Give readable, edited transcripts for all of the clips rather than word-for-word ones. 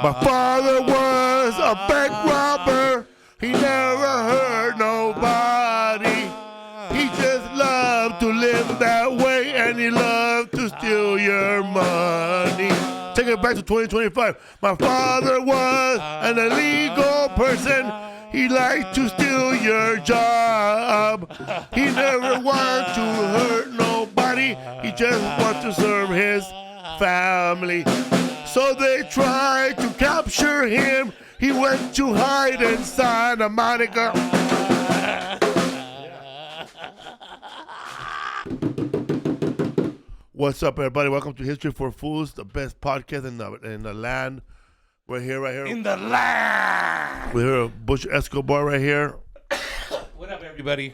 My father was a bank robber. He never hurt nobody. He just loved to live that way, and he loved to steal your money. Take it back to 2025. My father was an illegal person. He liked to steal your job. He never wanted to hurt nobody. He just wanted to serve his family. So they tried to capture him. He went to hide in Santa Monica. What's up, everybody? Welcome to History for Fools, the best podcast in the land. We're here, right here. In the land. We're here with Butch Escobar right here. What up, everybody?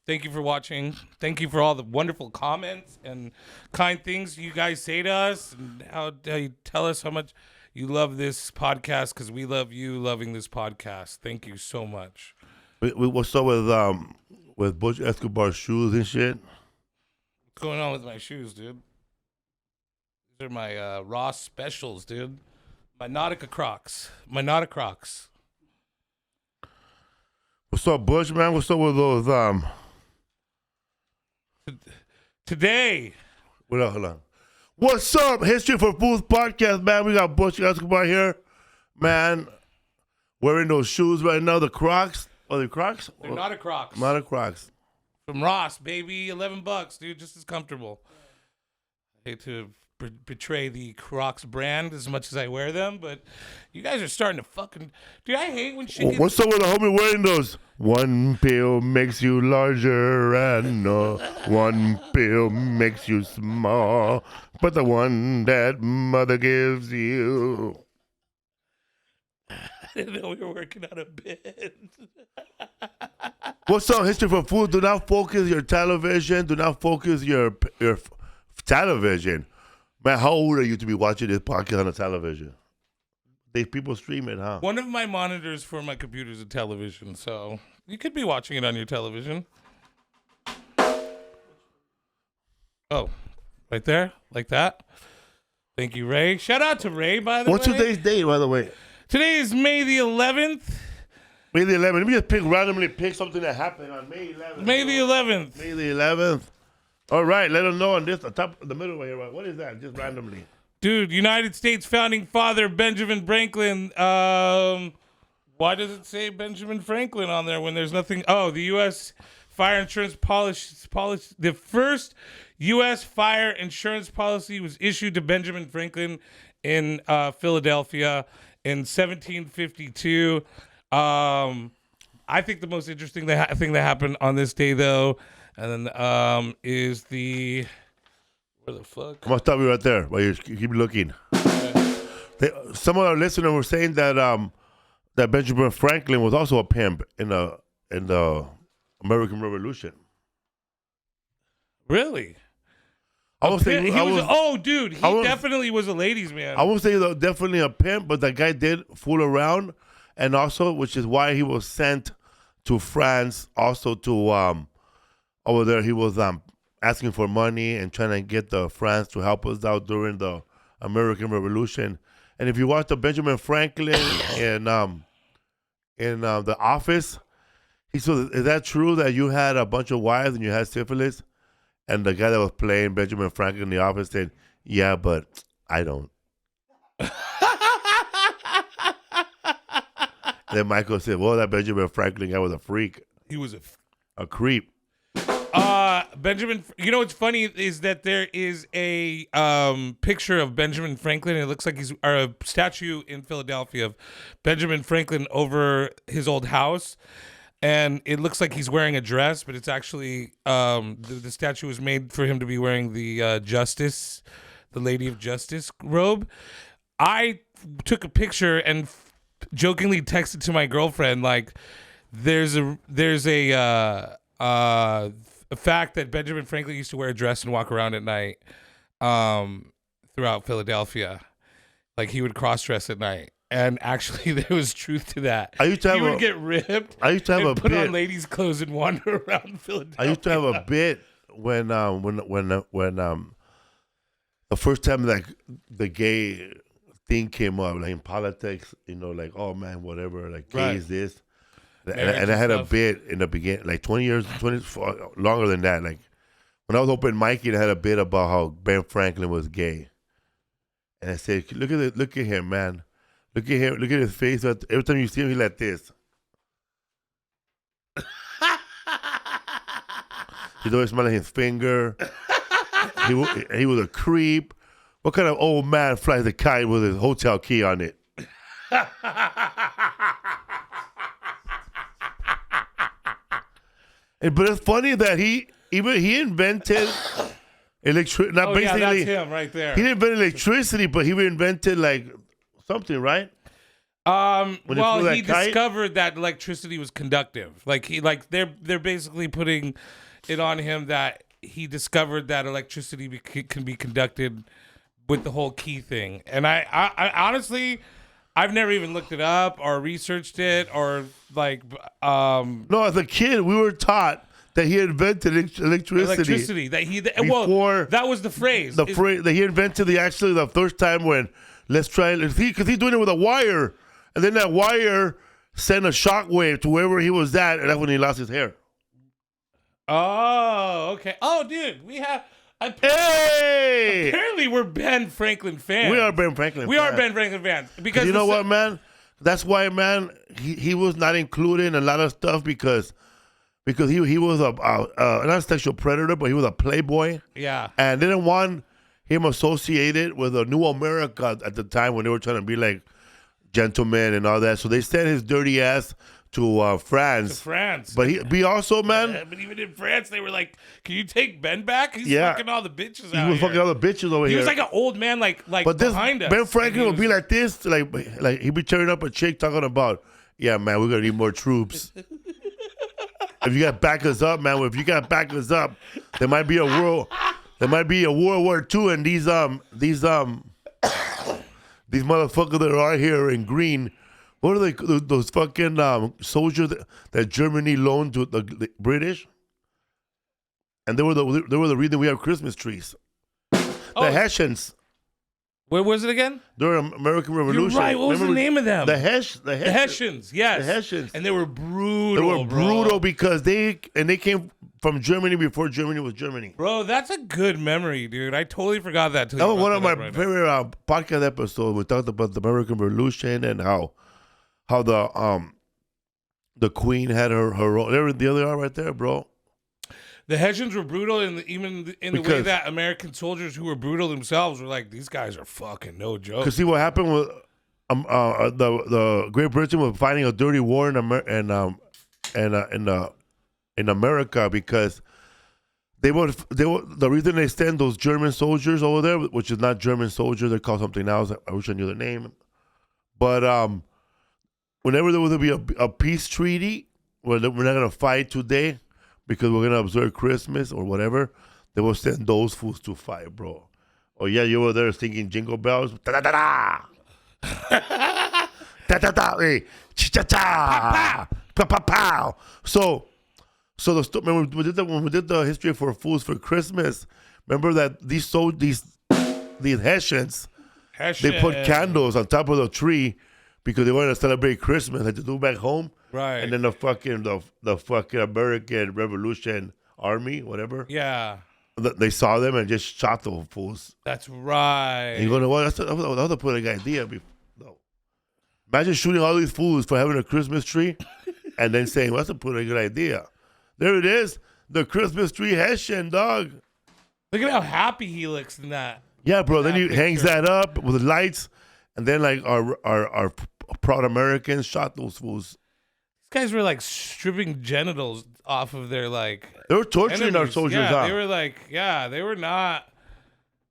Thank you for watching. Thank you for all the wonderful comments and kind things you guys say to us, and how you tell us how much you love this podcast, because we love you loving this podcast. Thank you so much. What's up with Butch Escobar's shoes and shit? What's going on with my shoes, dude? These are my Ross specials, dude. My Nautica Crocs. What's up, Butch, man? What's up with those Today. Hold on. What's up, History for Fools podcast, man? We got Butch Escobar here, man. Wearing those shoes right now, the Crocs. Are they Crocs? They're not a Crocs. Not a Crocs. From Ross, baby. $11, dude. Just as comfortable. I hate to betray the Crocs brand as much as I wear them, but you guys are starting to fucking... Dude, I hate when shit gets... What's up with the homie wearing those? One pill makes you larger and one pill makes you small, but the one that mother gives you... I didn't know we were working on a bit. What's up, History for Fools? Do not focus your television. Do not focus your television. Man, how old are you to be watching this podcast on the television? People stream it, huh? One of my monitors for my computer is a television, so you could be watching it on your television. Oh, right there? Like that? Thank you, Ray. Shout out to Ray, by the way. What's today's date, by the way? Today is May the 11th. May the 11th. Let me just randomly pick something that happened on May 11th. May the 11th. May the 11th. All right, let them know on this, the top, the middle right here. What is that? Just randomly. Dude, United States founding father Benjamin Franklin. Why does it say Benjamin Franklin on there when there's nothing? Oh, the U.S. fire insurance policy. The first U.S. fire insurance policy was issued to Benjamin Franklin in Philadelphia in 1752. I think the most interesting thing that happened on this day, though, and then is the... Where the fuck? I'm gonna stop you right there while you keep looking. Okay. Some of our listeners were saying that that Benjamin Franklin was also a pimp in the American Revolution. Really? I would say he definitely was a ladies' man. I would say definitely a pimp, but the guy did fool around, and also, which is why he was sent to France, also to over there. He was asking for money and trying to get the France to help us out during the American Revolution. And if you watch the Benjamin Franklin in The Office, he said, "Is that true that you had a bunch of wives and you had syphilis?" And the guy that was playing Benjamin Franklin in The Office said, "Yeah, but I don't." Then Michael said, "Well, that Benjamin Franklin guy was a freak. He was a creep." Benjamin, you know what's funny is that there is a picture of Benjamin Franklin. It looks like a statue in Philadelphia of Benjamin Franklin over his old house, and it looks like he's wearing a dress, but it's actually the statue was made for him to be wearing the Lady of Justice robe. I took a picture and jokingly texted to my girlfriend, like, there's a fact that Benjamin Franklin used to wear a dress and walk around at night throughout Philadelphia. Like, he would cross-dress at night. And actually, there was truth to that. He would get ripped and put on ladies' clothes and wander around Philadelphia. I used to have a bit when the first time that the gay thing came up, like in politics, like, oh man, whatever, like gay Right. is this. Marriage And I had and a stuff. bit in the beginning, like 20 years, longer than that. Like when I was open miking, I had a bit about how Ben Franklin was gay. And I said, look at him, man. Look at him, look at his face. Every time you see him, he like this. He's always smelling his finger. He was a creep. What kind of old man flies a kite with his hotel key on it? But it's funny that he invented electricity. Not Oh, basically, yeah, that's him right there. he didn't invent electricity, but he invented like something, right? When he Well, flew he that kite? discovered that electricity was conductive. They're basically putting it on him that he discovered that electricity can be conducted with the whole key thing. And I honestly, I've never even looked it up or researched it or No, as a kid, we were taught that he invented electricity. That was the phrase. The phrase that he invented the first time when let's see, because he's doing it with a wire, and then that wire sent a shockwave to wherever he was at, and that's when he lost his hair. Oh, okay. Oh, dude, we have. Hey! Apparently, we're Ben Franklin fans. We are Ben Franklin. We are Ben Franklin fans because you know what, man? That's why, man. He was not included in a lot of stuff because he was not a sexual predator, but he was a playboy. Yeah, and they didn't want him associated with a new America at the time when they were trying to be like gentlemen and all that. So they sent his dirty ass to France. But he also, man. But even in France, they were like, "Can you take Ben back? He's Yeah. fucking all the bitches He out was here." fucking all the bitches over He here. was like an old man, like but this behind us. Ben Franklin And would be like this, like he'd be tearing up a chick talking about, yeah, man, we're gonna need more troops. If you got back us up, man. If you got back us up, there might be a World War II, and these motherfuckers that are out here in green. What are they? Those fucking soldiers that Germany loaned to the British, and they were the reason we have Christmas trees. The Hessians. Where was it again? During American Revolution. You're right. What was the name of them? The Hessians. Yes. The Hessians. And they were brutal. They were brutal bro. because they came from Germany before Germany was Germany. Bro, that's a good memory, dude. I totally forgot that. That was one of my favorite podcast episodes. We talked about the American Revolution and how the Queen had her role. There they are right there, bro. The Hessians were brutal, even in the way that American soldiers who were brutal themselves were like, these guys are fucking no joke. Because see what happened with the Great Britain was fighting a dirty war in America because they were the reason they send those German soldiers over there, which is not German soldiers, they're called something else. I wish I knew the name, but whenever there was to be a peace treaty where we're not gonna fight today because we're gonna observe Christmas or whatever, they will send those fools to fight, bro. Oh yeah, you were there singing jingle bells. Da da da da. Da da da. Hey, cha cha. Pa pa pow. So when we did the history for Fools for Christmas, remember that these Hessians, they put candles on top of the tree because they wanted to celebrate Christmas like they do back home. Right. And then the fucking American Revolution Army, whatever. Yeah. They saw them and just shot the fools. That's right. And you go, well, that was a pretty good idea. No. Imagine shooting all these fools for having a Christmas tree and then saying, well, that's a pretty good idea. There it is. The Christmas tree Hessian, dog. Look at how happy he looks in that. Yeah, bro. Then he hangs that up with the lights. And then like our proud Americans shot those fools. These guys were like stripping genitals off of their like. They were torturing our soldiers. Yeah, they were like, they were not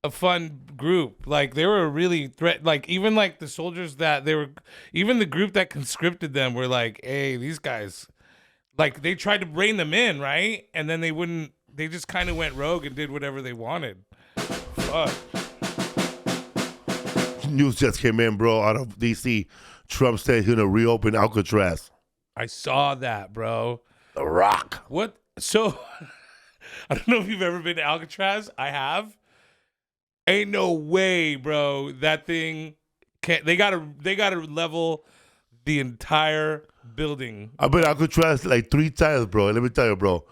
a fun group. Like they were really like even like the soldiers even the group that conscripted them were like, hey, these guys, like they tried to rein them in, right? And then they just kind of went rogue and did whatever they wanted. Fuck. News just came in, bro, out of D.C. Trump said he's gonna reopen Alcatraz. I saw that, bro. The Rock. What? So, I don't know if you've ever been to Alcatraz. I have. Ain't no way, bro. That thing They gotta level the entire building. I've been Alcatraz like 3 times, bro. Let me tell you, bro.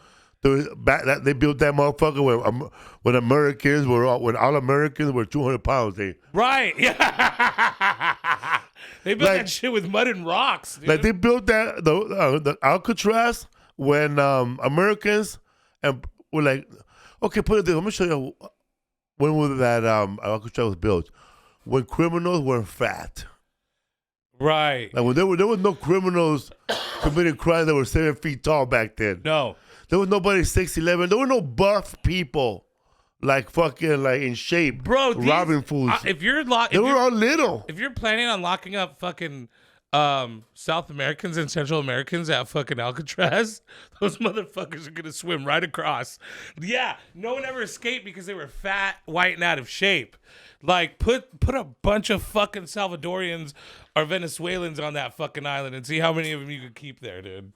They built that motherfucker when Americans when all Americans were 200 pounds. Right. Yeah. They built that shit with mud and rocks, dude. Like they built that the Alcatraz when Americans and were like, okay, put it there. Let me show you when was that Alcatraz was built. When criminals were fat. Right. Like when there was no criminals committing crimes that were 7 feet tall back then. No. There was nobody 6'11". There were no buff people like fucking like in shape. Bro, robbing fools. They were all little. If you're planning on locking up fucking South Americans and Central Americans at fucking Alcatraz, those motherfuckers are gonna swim right across. Yeah, no one ever escaped because they were fat, white, and out of shape. Like put a bunch of fucking Salvadorians or Venezuelans on that fucking island and see how many of them you could keep there, dude.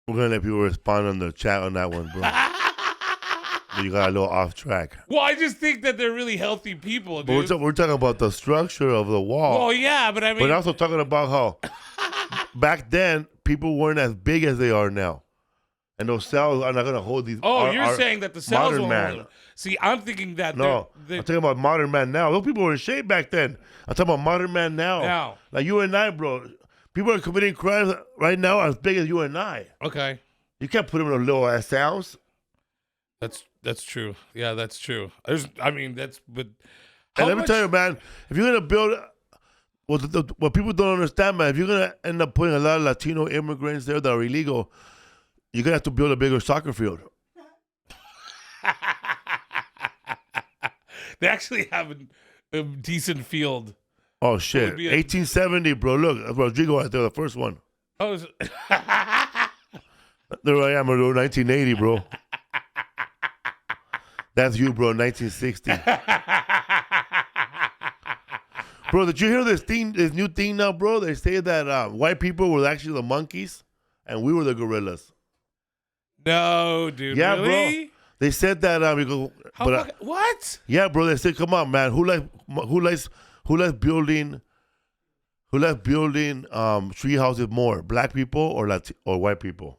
We're gonna let people respond on the chat on that one, bro. You got a little off track. Well, I just think that they're really healthy people, dude. But we're talking about the structure of the wall. Well, yeah, but I mean, but also talking about how back then people weren't as big as they are now, and those cells are not gonna hold these. Oh, you're saying that the cells modern won't man. hold them. See, I'm thinking that No, I'm talking about modern man now. Those people were in shape back then. I'm talking about modern man now. Now. Like you and I, bro. People are committing crimes right now as big as you and I. Okay. You can't put them in a little ass house. That's true. Yeah, that's true. But And let me tell you, man, if you're gonna build, what people don't understand, man, if you're gonna end up putting a lot of Latino immigrants there that are illegal, you're gonna have to build a bigger soccer field. They actually have a decent field. Oh shit! 1870, bro. Look, that's Rodrigo out there, the first one. Oh, There I am, bro. 1980, bro. That's you, bro. 1960. Bro, did you hear this new thing now, bro? They say that white people were actually the monkeys, and we were the gorillas. No, dude. Yeah, really? bro. They said that. What? Yeah, bro. They said, "Come on, man. Who likes building tree houses more? Black people or white people?"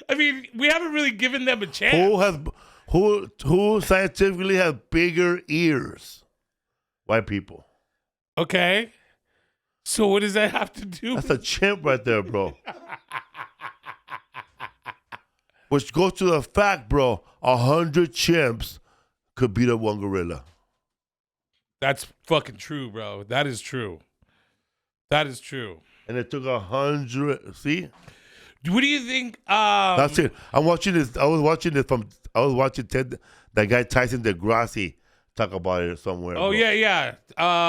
I mean, we haven't really given them a chance. Who scientifically has bigger ears? White people. Okay. So what does that have to do? That's a chimp right there, bro. Which goes to the fact, bro, 100 chimps could beat up one gorilla. That's fucking true, bro. That is true. That is true. And it took 100. See? What do you think? That's it. I was watching Ted, that guy Tyson DeGrassi talk about it somewhere. Oh, bro. yeah.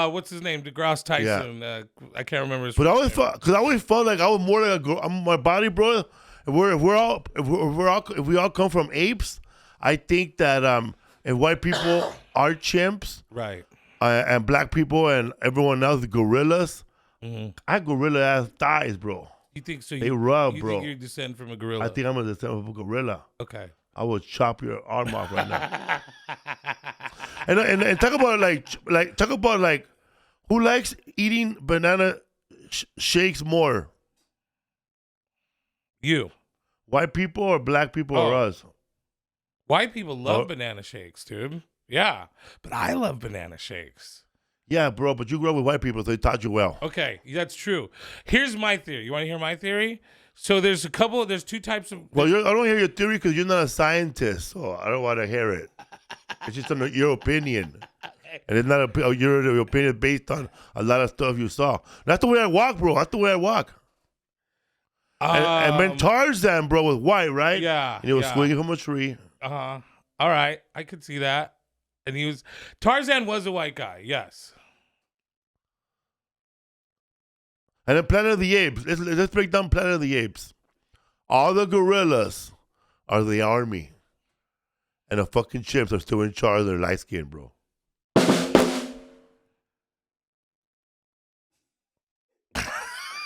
What's his name? DeGrasse Tyson. Yeah. I can't remember his name. But I always felt like I was more like a girl. My body, bro. If we all come from apes, I think that if white people are chimps, right, and black people and everyone else gorillas, I have gorilla ass thighs, bro. You think so? They rub, you bro. Think you descend from a gorilla? I think I'm gonna descend from a gorilla. Okay. I will chop your arm off right now. and talk about who likes eating banana shakes more? You. White people or black people or us? White people love banana shakes, dude. Yeah, but I love banana shakes. Yeah, bro, but you grew up with white people, so they taught you well. Okay, that's true. Here's my theory. You want to hear my theory? So there's two types of... Well, I don't hear your theory because you're not a scientist, so I don't want to hear it. It's just your opinion. Okay. And it's not your opinion based on a lot of stuff you saw. That's the way I walk, bro. That's the way I walk. And then Tarzan, bro, was white, right? Yeah. And he was swinging from a tree. Uh-huh. All right, I could see that. And Tarzan was a white guy, yes. And then Planet of the Apes. Let's break down Planet of the Apes. All the gorillas are the army. And the fucking chimps are still in charge of their light skin, bro.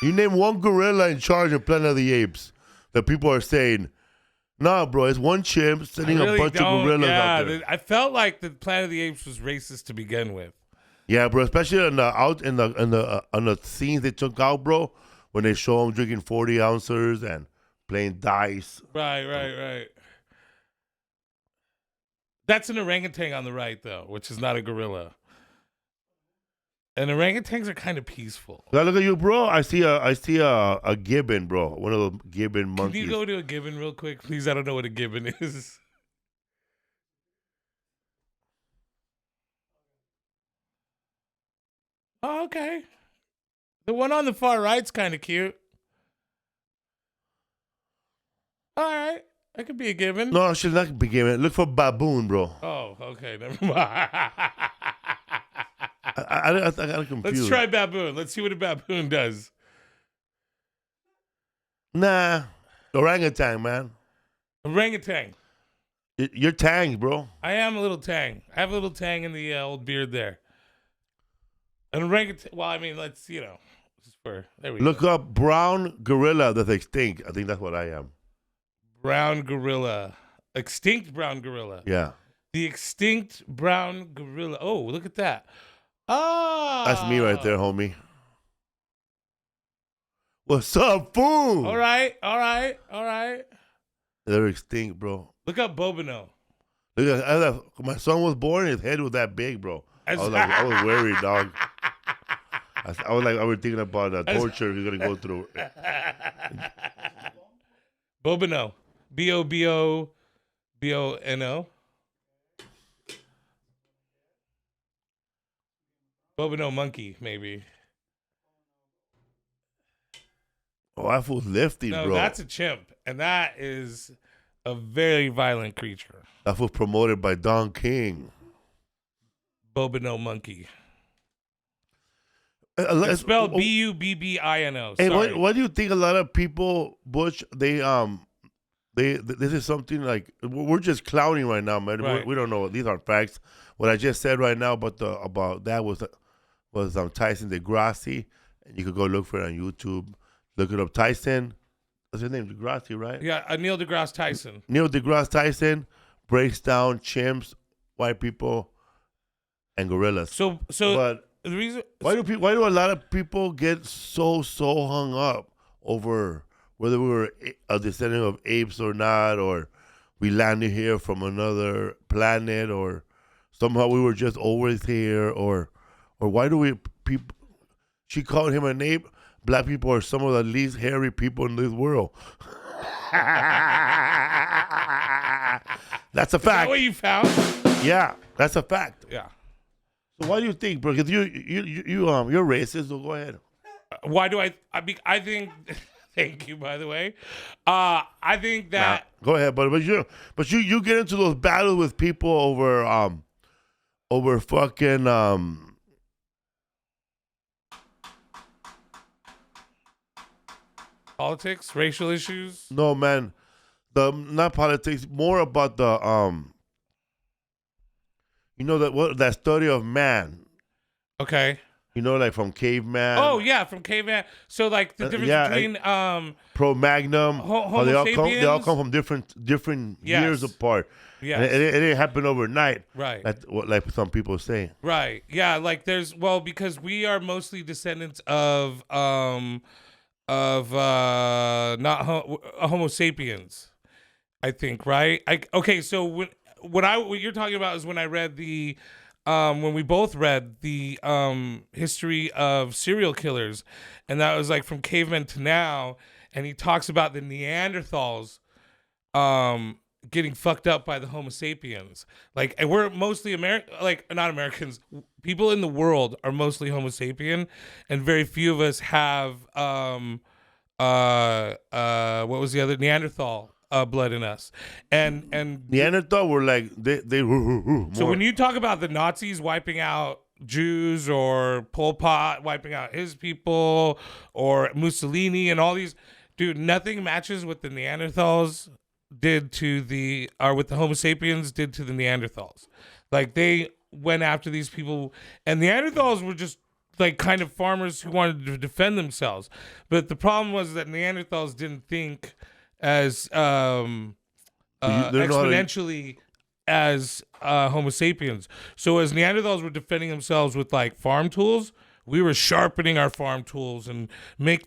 You name one gorilla in charge of Planet of the Apes. the people are saying, nah, bro, it's one chimp sending a bunch of gorillas out there. I felt like the Planet of the Apes was racist to begin with. Yeah, bro, especially on the scenes they took out, bro, when they show them drinking 40 ounces and playing dice. Right. That's an orangutan on the right, though, which is not a gorilla. And orangutans are kind of peaceful. Now look at you, bro. I see a gibbon, bro. One of the gibbon monkeys. Can you go to a gibbon real quick, please? I don't know what a gibbon is. Oh, okay. The one on the far right's kind of cute. All right. That could be a gibbon. No, she's not be gibbon. Look for baboon, bro. Oh, okay. Never mind. I got confused. Let's try baboon. Let's see what a baboon does. Nah. Orangutan, man. Orangutan. You're tang, bro. I am a little tang. I have a little tang in the old beard there. An orangutan. Well, I mean, let's, there we go. Look up brown gorilla that's extinct. I think that's what I am. Brown gorilla. Extinct brown gorilla. Yeah. The extinct brown gorilla. Oh, look at that. Ah. That's me right there, homie. What's up, fool? All right. They're extinct, bro. Look up Bobino. Look at my son was born, his head was that big, bro. I was worried, dog. I was thinking about the torture you're gonna go through. Bobino. Bobobono. Bobino monkey, maybe. Oh, that fool's lifting, no, bro. That's a chimp, and that is a very violent creature. That was promoted by Don King. Bobino monkey. It's spelled Bubbino. Hey, what do you think? A lot of people, Butch, they this is something like we're just clowning right now, man. Right. We don't know. These are facts. What I just said right now about that was Tyson DeGrassi, and you could go look for it on YouTube. Look it up, Tyson. What's his name? DeGrassi, right? Yeah, Neil deGrasse Tyson. Neil deGrasse Tyson breaks down chimps, white people, and gorillas. So, but the reason why do a lot of people get so hung up over whether we were a descendant of apes or not, or we landed here from another planet, or somehow we were just always here, or why do we people? She called him an ape. Black people are some of the least hairy people in this world. That's a fact. Is that what you found? Yeah, that's a fact. Yeah. So why do you think, bro? Because you're racist. So go ahead. Why do I think. Thank you, by the way. I think that. Nah, go ahead, but you get into those battles with people over fucking politics, racial issues. No, man, not politics. More about the that study of man. Okay. Like from caveman. Oh yeah, from caveman. So like the difference between Pro-Magnum, Homo they all sapiens? come from different years apart. Yeah, it didn't happen overnight. Right. Like some people say. Right. Yeah. Like because we are mostly descendants of not Homo sapiens, I think. Right. Okay. So what you're talking about is when I read when we both read the history of serial killers, and that was like from cavemen to now, and he talks about the Neanderthals getting fucked up by the Homo sapiens. Like, and we're mostly not Americans. People in the world are mostly Homo sapien, and very few of us have what was the other Neanderthal blood in us, and Neanderthal were like they so when you talk about the Nazis wiping out Jews, or Pol Pot wiping out his people, or Mussolini and all these, dude, nothing matches what the Neanderthals did what the Homo sapiens did to the Neanderthals. Like, they went after these people, and Neanderthals were just like kind of farmers who wanted to defend themselves. But the problem was that Neanderthals didn't think as exponentially as Homo sapiens. So as Neanderthals were defending themselves with like farm tools, we were sharpening our farm tools and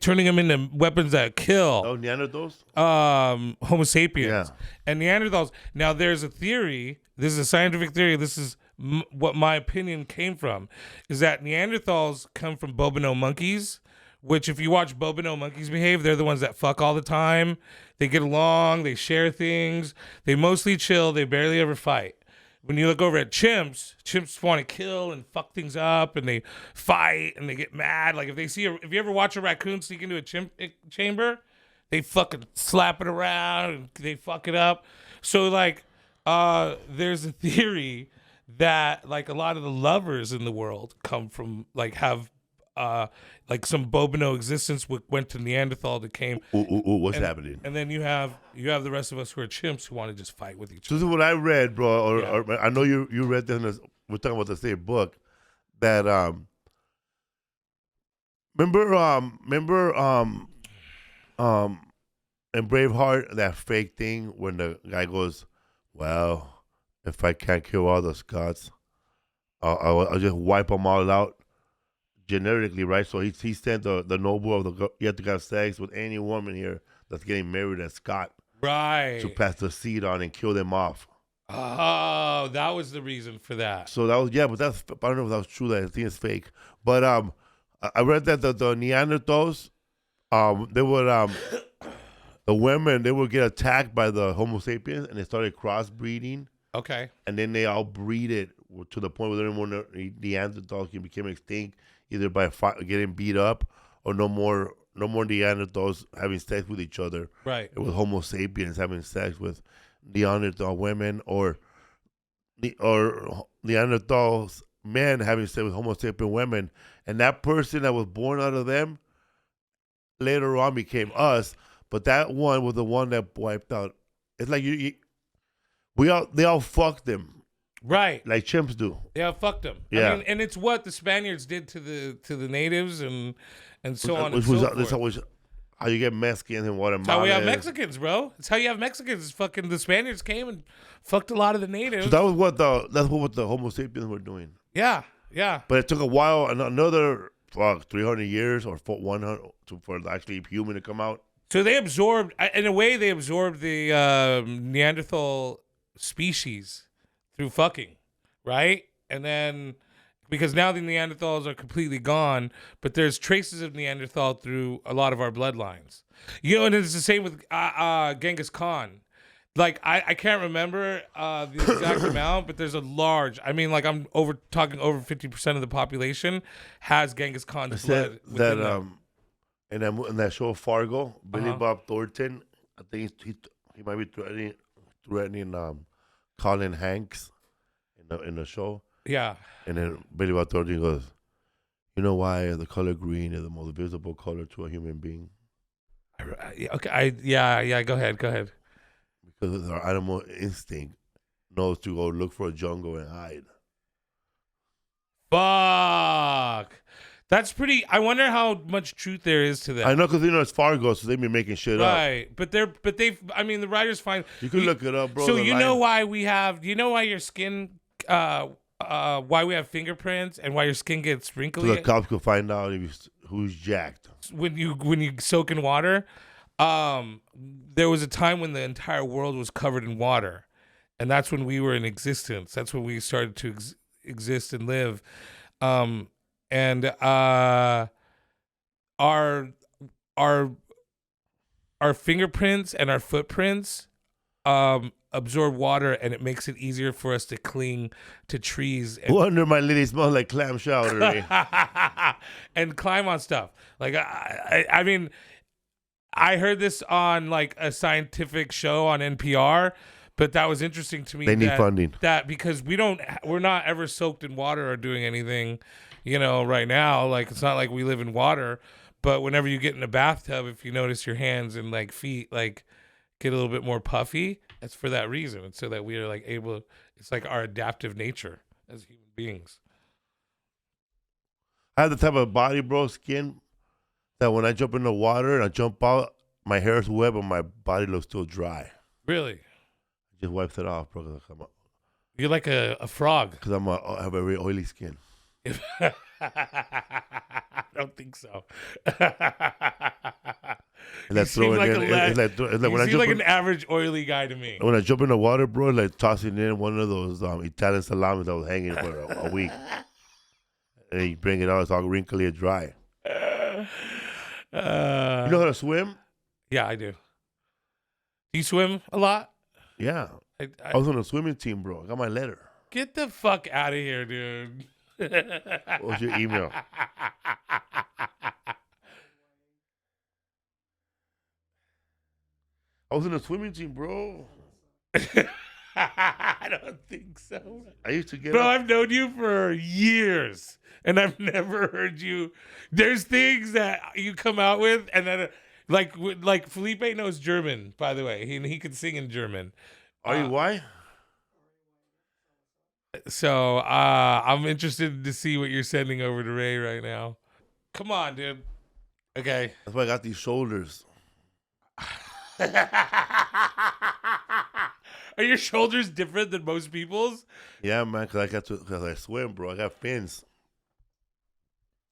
turning them into weapons that kill. Oh, Neanderthals? Homo sapiens. Yeah. And Neanderthals. Now there's a theory, this is a scientific theory, this is what my opinion came from, is that Neanderthals come from bonobo monkeys, which if you watch bonobo monkeys behave, they're the ones that fuck all the time. They get along, they share things, they mostly chill, they barely ever fight. When you look over at chimps want to kill and fuck things up, and they fight and they get mad. Like if you ever watch a raccoon sneak into a chimp chamber, they fucking slap it around and they fuck it up. So like, there's a theory that like a lot of the lovers in the world come from like have like some bonobo existence went to Neanderthal that came. What's happening? And then you have the rest of us who are chimps who want to just fight with each other. This is what I read, bro. Or I know you read this. We're talking about the same book. That remember in Braveheart, that fake thing when the guy goes, "Well, if I can't kill all the Scots, I'll just wipe them all out." Genetically, right? So he sent the noble of you have to have sex with any woman here that's getting married as Scott. Right. To pass the seed on and kill them off. Oh, that was the reason for that. So that was, but I don't know if that was true. I think it's fake. But I read that the Neanderthals, they would, the women, they would get attacked by the Homo sapiens and they started crossbreeding. Okay. And then they all breeded to the point where no more Neanderthals became extinct, either by getting beat up or no more Neanderthals having sex with each other. Right. It was Homo sapiens having sex with Neanderthal women or Neanderthals men having sex with Homo sapien women. And that person that was born out of them later on became us. But that one was the one that wiped out. It's like they all fucked them. Right. Like chimps do. Yeah, fucked them. Yeah. I mean, and it's what the Spaniards did to the natives and so on and so forth. That's always how you get Mexicans and Guatemala. That's how we have Mexicans, bro. It's how you have Mexicans. Fucking the Spaniards came and fucked a lot of the natives. So that was what the Homo sapiens were doing. Yeah, yeah. But it took a while, another 300 years or 100 for actually human to come out. So they absorbed, in a way, the Neanderthal species through fucking, right? And then, because now the Neanderthals are completely gone, but there's traces of Neanderthal through a lot of our bloodlines. You know, and it's the same with Genghis Khan. Like, I can't remember the exact amount, but there's a large, I mean, like I'm talking over 50% of the population has Genghis Khan's blood within them. In that show Fargo, Billy Bob Thornton, I think he might be threatening Colin Hanks in the show. Yeah. And then Billy Bob Thornton goes, "You know why the color green is the most visible color to a human being?" Okay. Yeah. Go ahead. Because our animal instinct knows to go look for a jungle and hide. Fuck. That's pretty. I wonder how much truth there is to that. I know, because it's Fargo, so they be making shit up. Right, but the writers find. You can look it up, bro. So know why we have? You know why your skin? Why we have fingerprints and why your skin gets wrinkly? So the cops can find out who's jacked when you soak in water. There was a time when the entire world was covered in water, and that's when we were in existence. That's when we started to exist and live. And our fingerprints and our footprints absorb water, and it makes it easier for us to cling to trees. Wonder my lady smells like clam chowder. And climb on stuff. Like I mean, I heard this on like a scientific show on NPR. But that was interesting to me. They need funding. That because we're not ever soaked in water or doing anything, right now. Like it's not like we live in water. But whenever you get in a bathtub, if you notice your hands and like feet like get a little bit more puffy, it's for that reason. It's so that we are like able. It's like our adaptive nature as human beings. I have the type of body, bro, skin that when I jump in the water and I jump out, my hair's wet, but my body looks still dry. Really? Just wipes it off, bro. You're like a frog. Because I have a very oily skin. I don't think so. You seem like an average oily guy to me. When I jump in the water, bro, like tossing in one of those Italian salamis that was hanging for a week. And you bring it out, it's all wrinkly and dry. You know how to swim? Yeah, I do. Do you swim a lot? Yeah. I was on a swimming team, bro. I got my letter. Get the fuck out of here, dude. What's your email? I was in a swimming team, bro. I don't think so. I used to get Bro, I've known you for years, and I've never heard you. There's things that you come out with, and then like Felipe knows German, by the way. He can sing in German. Are you why? So I'm interested to see what you're sending over to Ray right now. Come on, dude. Okay. That's why I got these shoulders. Are your shoulders different than most people's? Yeah, man, because I swim, bro. I got fins.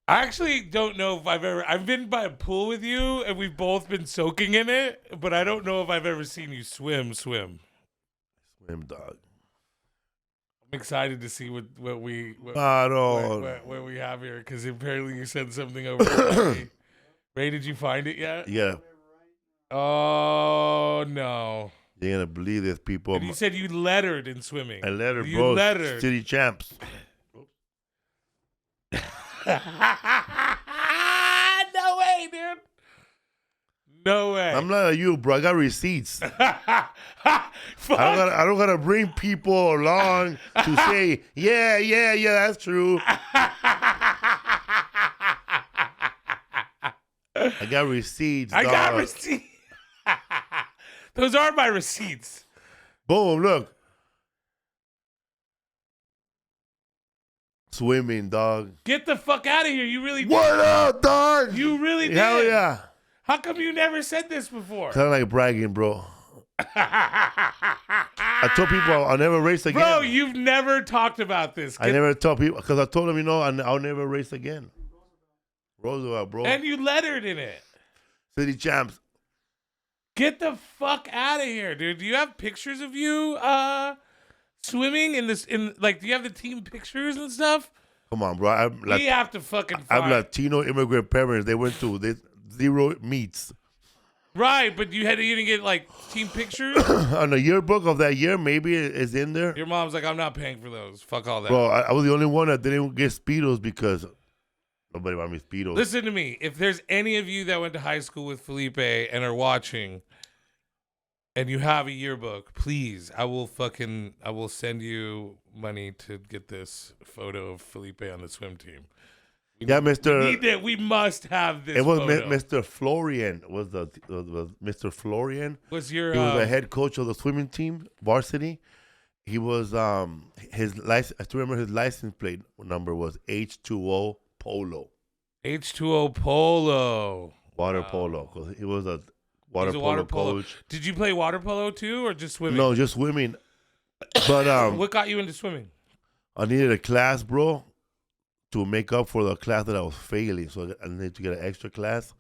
I actually don't know if I've been by a pool with you and we've both been soaking in it, but I don't know if I've ever seen you swim. Swim, dog. I'm excited to see what we have here, because apparently you sent something over to Ray. Ray, did you find it yet? Yeah. Oh, no. You're going to believe this, people. And you said you lettered in swimming. I lettered, you bro. Lettered. City champs. No way, dude. No way. I'm not like you, bro. I got receipts. Fuck. I don't gotta bring people along to say, yeah, that's true. I got receipts. I got receipts. Those are my receipts. Boom, look. Swimming, dog. Get the fuck out of here. You really did. What up, dog? You really did. Hell yeah. How come you never said this before? Kind of like bragging, bro. I told people I'll never race again. Bro, you've never talked about this. I never told people, because I told them, I'll never race again. Roosevelt, bro. And you lettered in it. City champs. Get the fuck out of here, dude. Do you have pictures of you swimming in this? Do you have the team pictures and stuff? Come on, bro. We have to fucking find. I'm Latino immigrant parents. They went to 0 meets. Right, but you didn't get team pictures? On the yearbook of that year, maybe it's in there. Your mom's like, I'm not paying for those. Fuck all that. Bro, I was the only one that didn't get Speedos because nobody wanted me Speedos. Listen to me. If there's any of you that went to high school with Felipe and are watching and you have a yearbook, please, I will send you money to get this photo of Felipe on the swim team. We must have this. It was photo. Mr. Florian. Was Mr. Florian? He was the head coach of the swimming team, varsity. He was his license. I still remember his license plate number was H2O Polo. H2O Polo. Water polo. Cause he was a water polo coach. Did you play water polo too, or just swimming? No, just swimming. But what got you into swimming? I needed a class, bro, to make up for the class that I was failing. So I needed to get an extra class.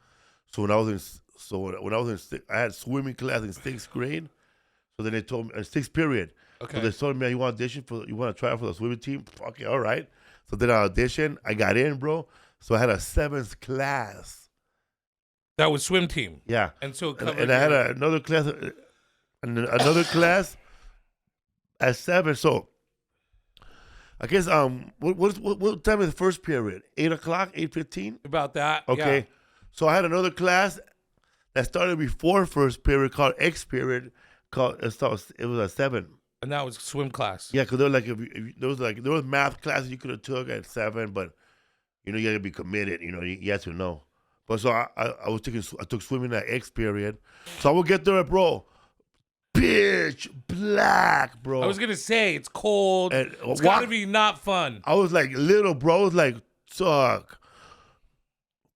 So when I was in, I had swimming class in 6th grade. So then they told me in 6th period. Okay. So they told me, you want to try out for the swimming team? Fuck it, all right. So then I auditioned. I got in, bro. So I had a 7th class. That was swim team. Yeah. And so and I had another class, class at 7. So I guess what time is the first period? 8 o'clock, 8:15? About that. Okay. Yeah. So I had another class that started before first period called X period. It was at 7. And that was swim class. Yeah, because there was math classes you could have took at 7, but you had to be committed. You had to know. But so I took swimming at X period. So I would get there, bro. Pitch black, bro. I was gonna say it's cold. And it's gotta be not fun. I was like little, bro. I was like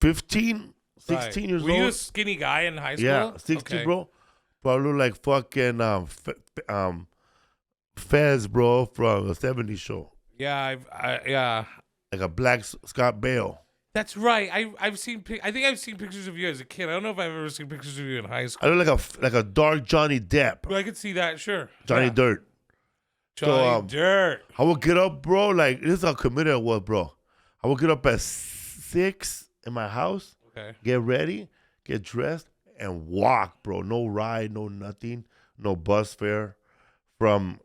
15, 16 years Were you a old. skinny guy in high school? Yeah, 16, Okay. bro. Probably look like fucking Fez, bro, from the 70s show. Yeah, yeah. Like a black Scott Bale. That's right. I've seen. I think I've seen pictures of you as a kid. I don't know if I've ever seen pictures of you in high I school. look like a dark Johnny Depp. But I could see that. Sure. Johnny Yeah. Dirt. Johnny Dirt. I would get up, bro. Like, this is how committed I was, bro. I would get up at 6 in my house, Okay. get ready, get dressed, and walk, bro. No ride, no nothing, no bus fare from.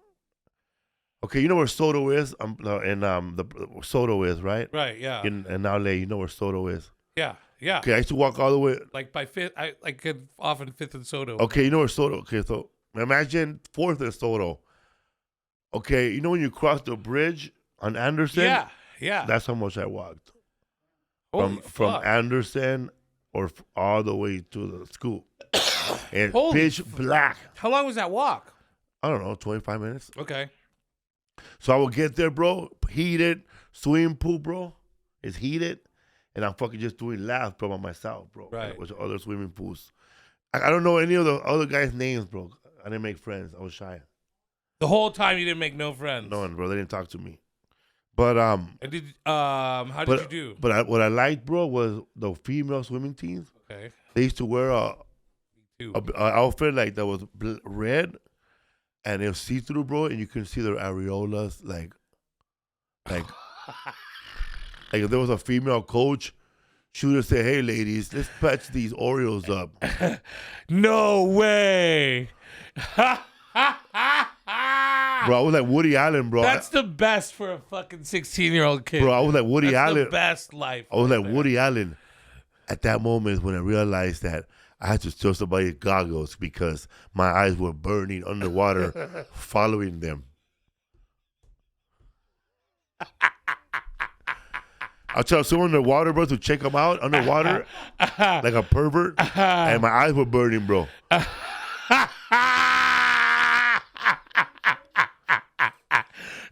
Okay, you know where Soto is? The Soto is, right? Right. Yeah. In LA, you know where Soto is. Yeah. Yeah. Okay, I used to walk all the way. Like by fifth, I could often Fifth and Soto. Okay, you know where Soto. Okay, so imagine 4th and Soto. Okay, you know when you cross the bridge on Anderson? Yeah. Yeah. That's how much I walked. Holy From fuck. Anderson all the way to the school. And Holy pitch black. How long was that walk? I don't know, 25 minutes. Okay. So I would get there, bro, heated, swimming pool, bro. It's heated. And I'm fucking just doing laps, bro, by myself, bro. Right. With other swimming pools. I don't know any of the other guys' names, bro. I didn't make friends. I was shy. The whole time you didn't make no friends. No one, bro. They didn't talk to me. But And how did you do? But what I liked, bro, was the female swimming teams. Okay. They used to wear a Two. outfit like that was red, and it was see through, bro, and you couldn't see their areolas, like like if there was a female coach, she would say, "Hey, ladies, let's patch these Oreos up." No way. Bro, I was like Woody Allen, bro. That's the best for a fucking 16-year-old kid. Bro, I was like Woody That's Allen. the best life. I was right like there. Woody Allen. At that moment is when I realized that I had to steal somebody's goggles because my eyes were burning underwater following them. I'll tell someone underwater, bro, to check them out underwater like a pervert, and my eyes were burning, bro.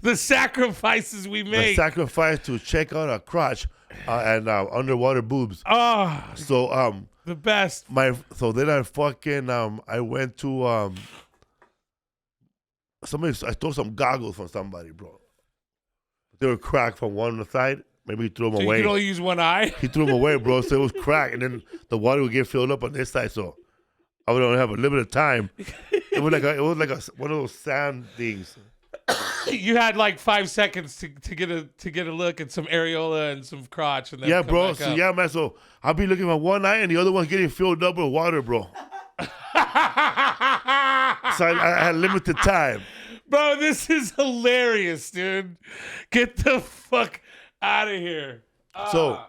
The sacrifices we The make. sacrifice to check out a crotch and underwater boobs. Oh, So the best. so then I fucking I went to I stole some goggles from somebody, bro. They were cracked from one side. Maybe he threw them So away. you can only use one eye? He threw them away, bro. So it was cracked, and then the water would get filled up on this side. So I would only have a limited time. It was like one of those sand things. You had like 5 seconds to get a look at some areola and some crotch, and then Yeah, come bro. back So up. yeah, man. So I'll be looking at one eye, and the other one's getting filled up with water, bro. So I had limited time. Bro, this is hilarious, dude. Get the fuck out of here. So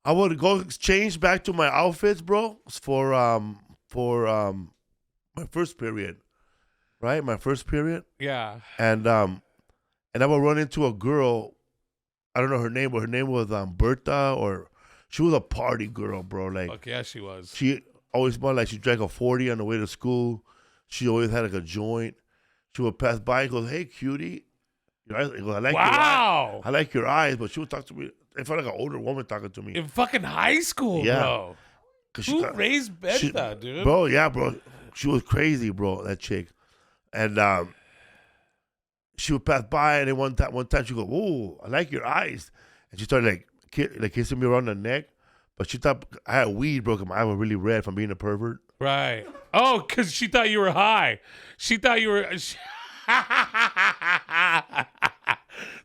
I would go change back to my outfits, bro, for my first period, right? My first period, Yeah. and I would run into a girl. I don't know her name, but her name was Bertha, or she was a party girl, bro. Like Fuck yeah, she was. she always smelled like she drank a 40 on the way to school. She always had like a joint. She would pass by and goes, "Hey, cutie." I like your eyes. Wow. I like your eyes, but she would talk to me. It felt like an older woman talking to me. In fucking high school, Yeah. bro. 'Cause Who got- raised Bertha, dude? Bro, yeah, bro. She was crazy, bro, that chick. And she would pass by, and then one time she go, "Ooh, I like your eyes." And she started like kissing me around the neck. But she thought I had weed, bro, 'cause my eyes were really red from being a pervert. Right. Oh, because she thought you were high. She thought you were...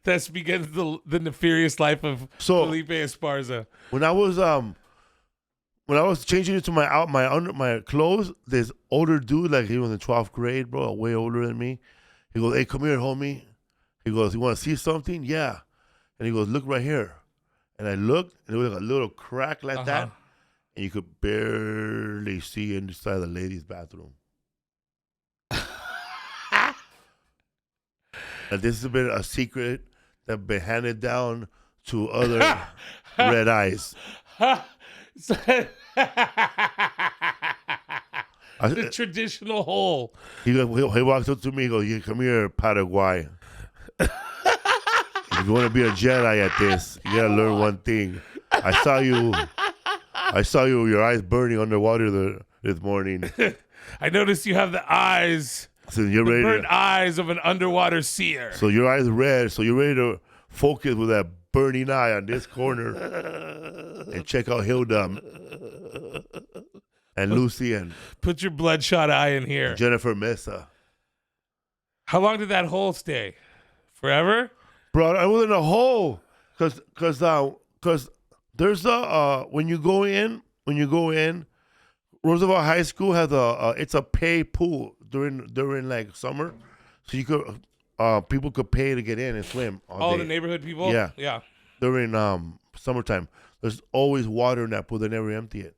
Thus begins the nefarious life of Felipe Esparza. When I was changing into my clothes, this older dude, like he was in 12th grade, bro, way older than me. He goes, "Hey, come here, homie." He goes, "You want to see something?" Yeah. And he goes, "Look right here." And I looked, and it was like a little crack like that, and you could barely see inside the ladies' bathroom. And this has been a secret that's been handed down to other red eyes. The traditional hole. He walks up to me and goes, "You come here, Paraguay. If you want to be a Jedi at this, you gotta learn one thing. I saw you I saw your eyes burning underwater this morning. I noticed you have the eyes, So you're the ready. burnt eyes of an underwater seer. So your eyes red. So you're ready to focus with that burning eye on this corner and check out Hilda and Lucy and Put your bloodshot eye in here. Jennifer Mesa. How long did that hole stay? Forever? Bro, I was in a hole because there's when you go in, Roosevelt High School has it's a pay pool during like summer, so you could people could pay to get in and swim. All the neighborhood people? Yeah. During summertime, there's always water in that pool. They never empty it.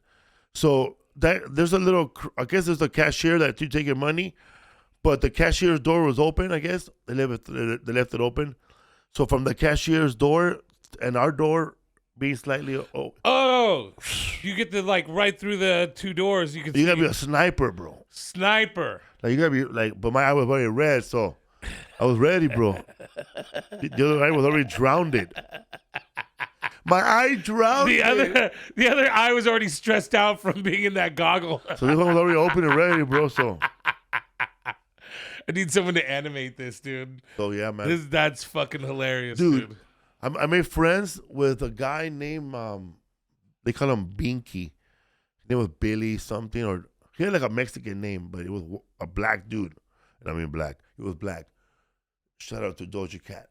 So there's a little, I guess there's a cashier that you take your money, but the cashier's door was open. I guess they left it open. So from the cashier's door and our door being slightly you get to like right through the two doors. You gotta be a sniper, bro. Sniper. Like you gotta be like, but my eye was already red, so I was ready, bro. The other eye was already drowned. My eye drowned. The other eye was already stressed out from being in that goggle. So this one was already open and ready, bro. So I need someone to animate this, dude. So yeah, man. That's fucking hilarious, dude. I made friends with a guy named they call him Binky. His name was Billy something, or he had like a Mexican name, but it was a black dude. And I mean black. He was black. Shout out to Doja Cat.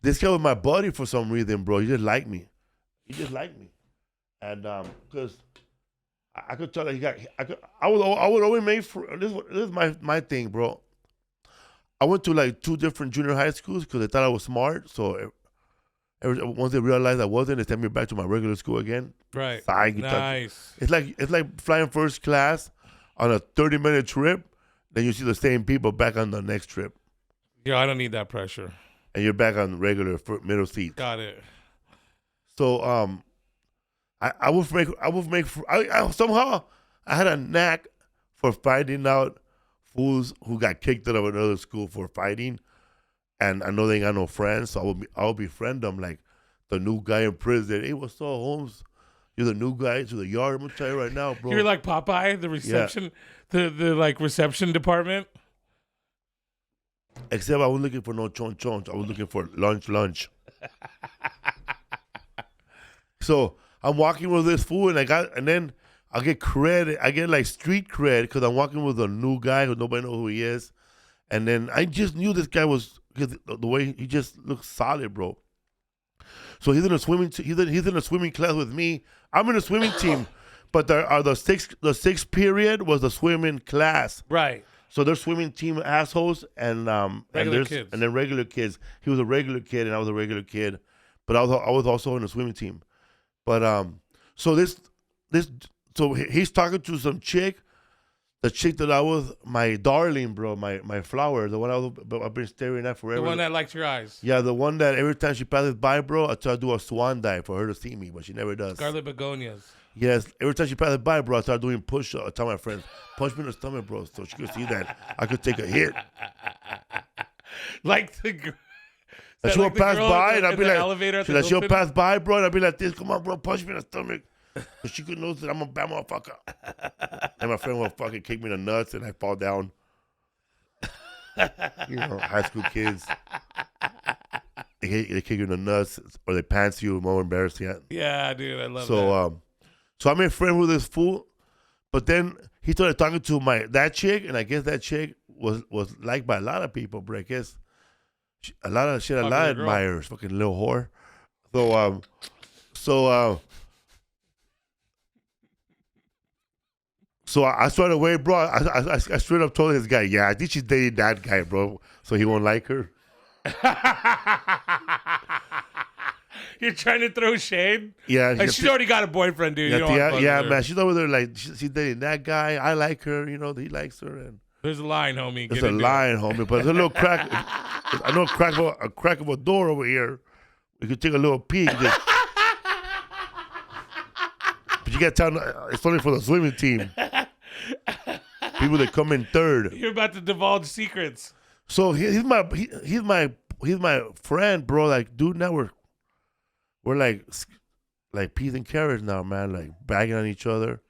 This guy was my buddy for some reason, bro. He just liked me. And because I could tell that I would always make this is my thing, bro. I went to like 2 different junior high schools because they thought I was smart. So once they realized I wasn't, they sent me back to my regular school again. Right. Nice. It's like flying first class on a 30-minute trip. Then you see the same people back on the next trip. Yeah, I don't need that pressure. And you're back on regular middle seat. Got it. So somehow I had a knack for finding out fools who got kicked out of another school for fighting, and I know they ain't got no friends, so I would befriend them like the new guy in prison. Hey, what's up, Holmes? You're the new guy to the yard. I'm gonna tell you right now, bro. You're like Popeye, the reception, the like reception department. Except I was looking for no chon. I was looking for lunch. So I'm walking with this fool, and then I get credit. I get like street cred because I'm walking with a new guy who nobody knows who he is. And then I just knew this guy was, because the way he just looks solid, bro. So he's in a swimming. He's in a swimming class with me. I'm in a swimming team, but the sixth period was the swimming class. Right. So there's swimming team assholes and kids. And then regular kids. He was a regular kid and I was a regular kid, but I was also in the swimming team. But so he's talking to some chick, the chick that I was my darling, bro, my flower, the one I've been staring at forever. The one that likes your eyes. Yeah, the one that every time she passes by, bro, I try to do a swan dive for her to see me, but she never does. Scarlet Begonias. Yes, every time she passes by, bro, I start doing push-ups. I tell my friends, punch me in the stomach, bro, so she could see that I could take a hit. Like the... And she'll pass by, and I'll be like, she'll pass by, bro, and I'll be like this, come on, bro, punch me in the stomach. But she could know that I'm a bad motherfucker. And my friend will fucking kick me in the nuts, and I fall down. You know, high school kids. They kick you in the nuts, or they pants you, more embarrassing. Yeah, dude, I love that. So I made a friend with this fool, but then he started talking to that chick, and I guess that chick was liked by a lot of people, bro. I guess a lot of admirers, fucking little whore. So I started away, bro. I straight up told this guy, yeah, I think she's dating that guy, bro. So he won't like her. You're trying to throw shade? Yeah. Like, she's already got a boyfriend, dude. Yeah, man. She's over there like, she's dating that guy. I like her. You know, he likes her. And there's a line, homie. There's a line, homie. But there's a little crack. I know a crack of a door over here. We could take a little peek. But you got to tell it's only for the swimming team. People that come in third. You're about to divulge secrets. So he's my friend, bro. Like, dude, now we're like like peas and carrots now, man, like bagging on each other.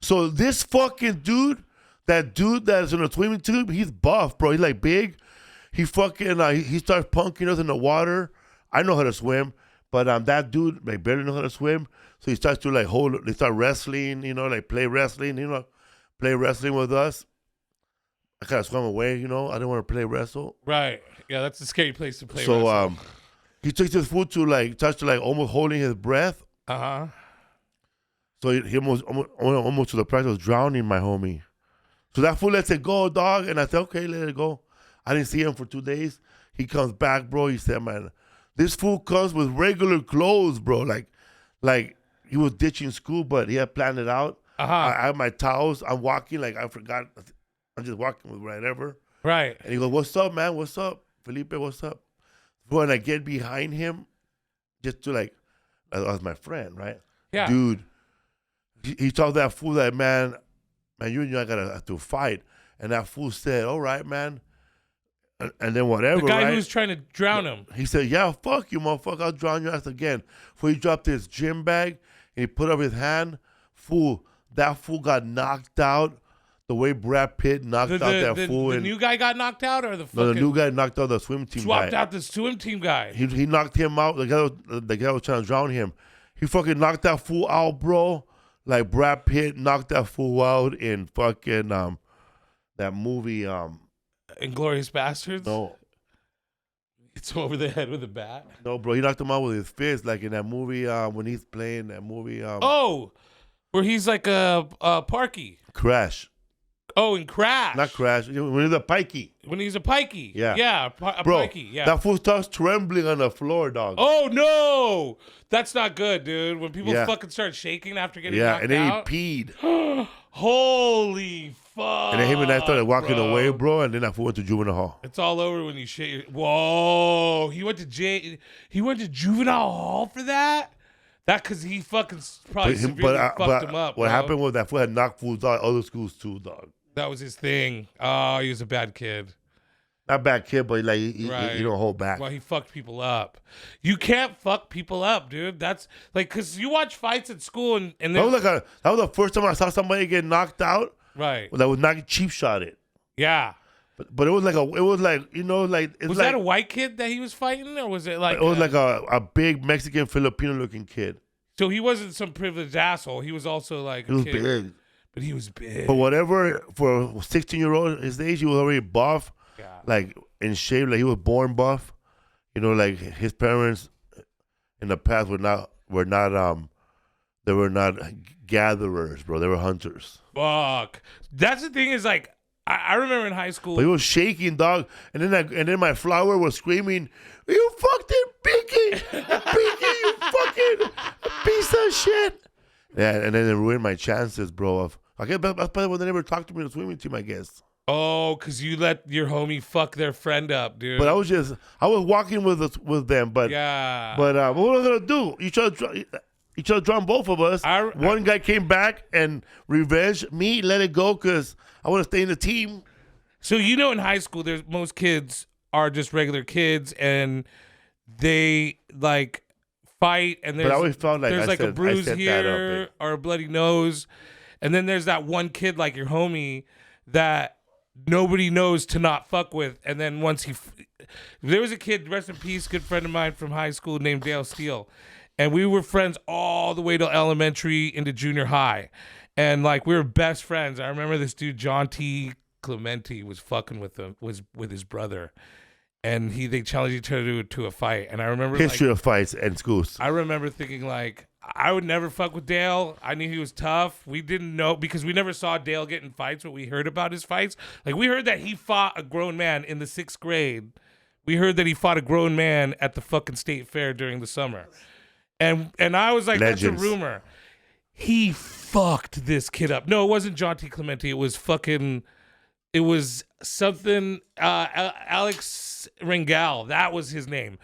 So this fucking dude, that dude that's in a swimming tube, he's buff, bro. He's like big. He fucking he starts punking us in the water. I know how to swim, but that dude like barely know how to swim. So he starts to like they start wrestling, like play wrestling, play wrestling with us. I kind of swam away, I didn't want to play wrestle. Right. Yeah, that's a scary place to play so, wrestle. He took his foot to almost holding his breath. Uh-huh. So he almost to the point of drowning my homie. So that fool lets it go, dog. And I said, okay, let it go. I didn't see him for 2 days. He comes back, bro. He said, man, this fool comes with regular clothes, bro. Like he was ditching school, but he had planned it out. Uh-huh. I have my towels. I'm walking like I forgot. I'm just walking with whatever. Right. And he goes, what's up, man? What's up? Felipe, what's up? When I get behind him, just to like, as my friend, right? Yeah. Dude, he told that fool that, man, you and I gotta have to fight. And that fool said, all right, man. And then whatever, the guy right? who was trying to drown him. He said, yeah, fuck you, motherfucker. I'll drown your ass again. Before he dropped his gym bag and he put up his hand, that fool got knocked out the way Brad Pitt knocked out that fool. The new guy got knocked out, or the fucking... No, the new guy knocked out the swim team swapped guy. out the swim team guy. He knocked him out. The guy was trying to drown him. He fucking knocked that fool out, bro. Like Brad Pitt knocked that fool out in fucking that movie. Inglourious Bastards? No. It's over the head with a bat? No, bro. He knocked him out with his fist, like in that movie when he's playing that movie. Where he's like a Parky. Crash. Oh, in Crash. Not Crash. When he's a pikey. When he's a pikey. Yeah. Yeah, a Bro, pikey. Yeah. that fool starts trembling on the floor, dog. Oh, no. That's not good, dude. When people Yeah. fucking start shaking after getting Yeah, knocked and then out. he peed. Holy fuck. And then him and I started walking bro. away, bro, and then that fool went to juvenile hall. It's all over when you shit your... Whoa. He went to juvenile hall for that? That because he fucking probably severely fucked him up, what bro. happened was that fool had knocked fools out other schools too, dog. That was his thing. Oh, he was a bad kid. Not bad kid, but like he don't hold back. Well, he fucked people up. You can't fuck people up, dude. That's like, because you watch fights at school and that was the first time I saw somebody get knocked out. Right. That was not cheap shot it. Yeah. But it was like was that a white kid that he was fighting, or was it like? It was like a big Mexican Filipino looking kid. So he wasn't some privileged asshole. He was also like he was big. But he was big. But whatever, for a 16-year-old his age, he was already buff. Yeah. Like in shape, like he was born buff. Like his parents in the past were not they were not gatherers, bro. They were hunters. Fuck. That's the thing is like I remember in high school. But he was shaking, dog, and then my flower was screaming, "You fucked it, Pinky! Pinky, you fucking piece of shit!" Yeah, and then it ruined my chances, bro. That's probably when they never talked to me in the swimming team, I guess. Oh, because you let your homie fuck their friend up, dude. But I was walking with them, but yeah. But what was I gonna do? You tried to drown both of us. One guy came back and revenged me, let it go because I want to stay in the team. So in high school, most kids are just regular kids, and they like fight, and there's, but I always felt like there's a bruise here up, or a bloody nose, and then there's that one kid like your homie that nobody knows to not fuck with, and then once there was a kid, rest in peace, good friend of mine from high school named Dale Steele, and we were friends all the way to elementary into junior high, and like we were best friends. I remember this dude John T. Clementi was fucking with his brother, and they challenged each other to a fight. And I remember history of fights and schools. I remember thinking like I would never fuck with Dale. I knew he was tough. We didn't know because we never saw Dale get in fights, but we heard about his fights. Like we heard that he fought a grown man in the 6th grade. We heard that he fought a grown man at the fucking state fair during the summer. And I was like, Legends. That's a rumor. He fucked this kid up. No, it wasn't John T. Clementi. It was something, Alex Ringel. That was his name.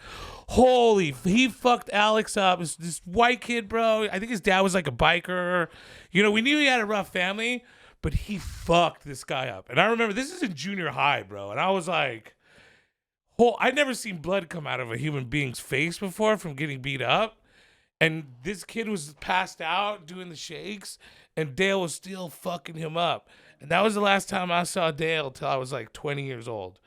He fucked Alex up. This white kid, bro. I think his dad was like a biker. We knew he had a rough family, but he fucked this guy up. And I remember this is in junior high, bro. And I was like, I'd never seen blood come out of a human being's face before from getting beat up. And this kid was passed out doing the shakes, and Dale was still fucking him up. And that was the last time I saw Dale till I was like 20 years old.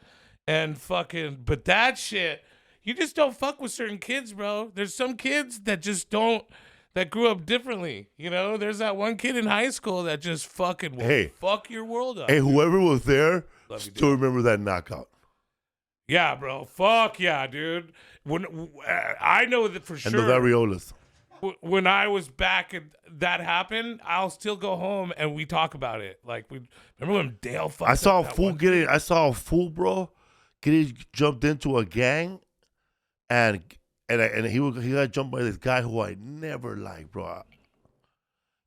And fucking, but that shit, you just don't fuck with certain kids, bro. There's some kids that just don't, that grew up differently. You know, there's that one kid in high school that just fucking will fuck your world up. Hey, whoever was there Love you, still remember that knockout. Yeah, bro. Fuck yeah, dude. When I know that for sure. And the variolas. When I was back and that happened, I'll still go home and we talk about it. Like, we remember when Dale fucked I saw up a fool getting. I saw a fool, bro, getting jumped into a gang, and he got jumped by this guy who I never liked, bro.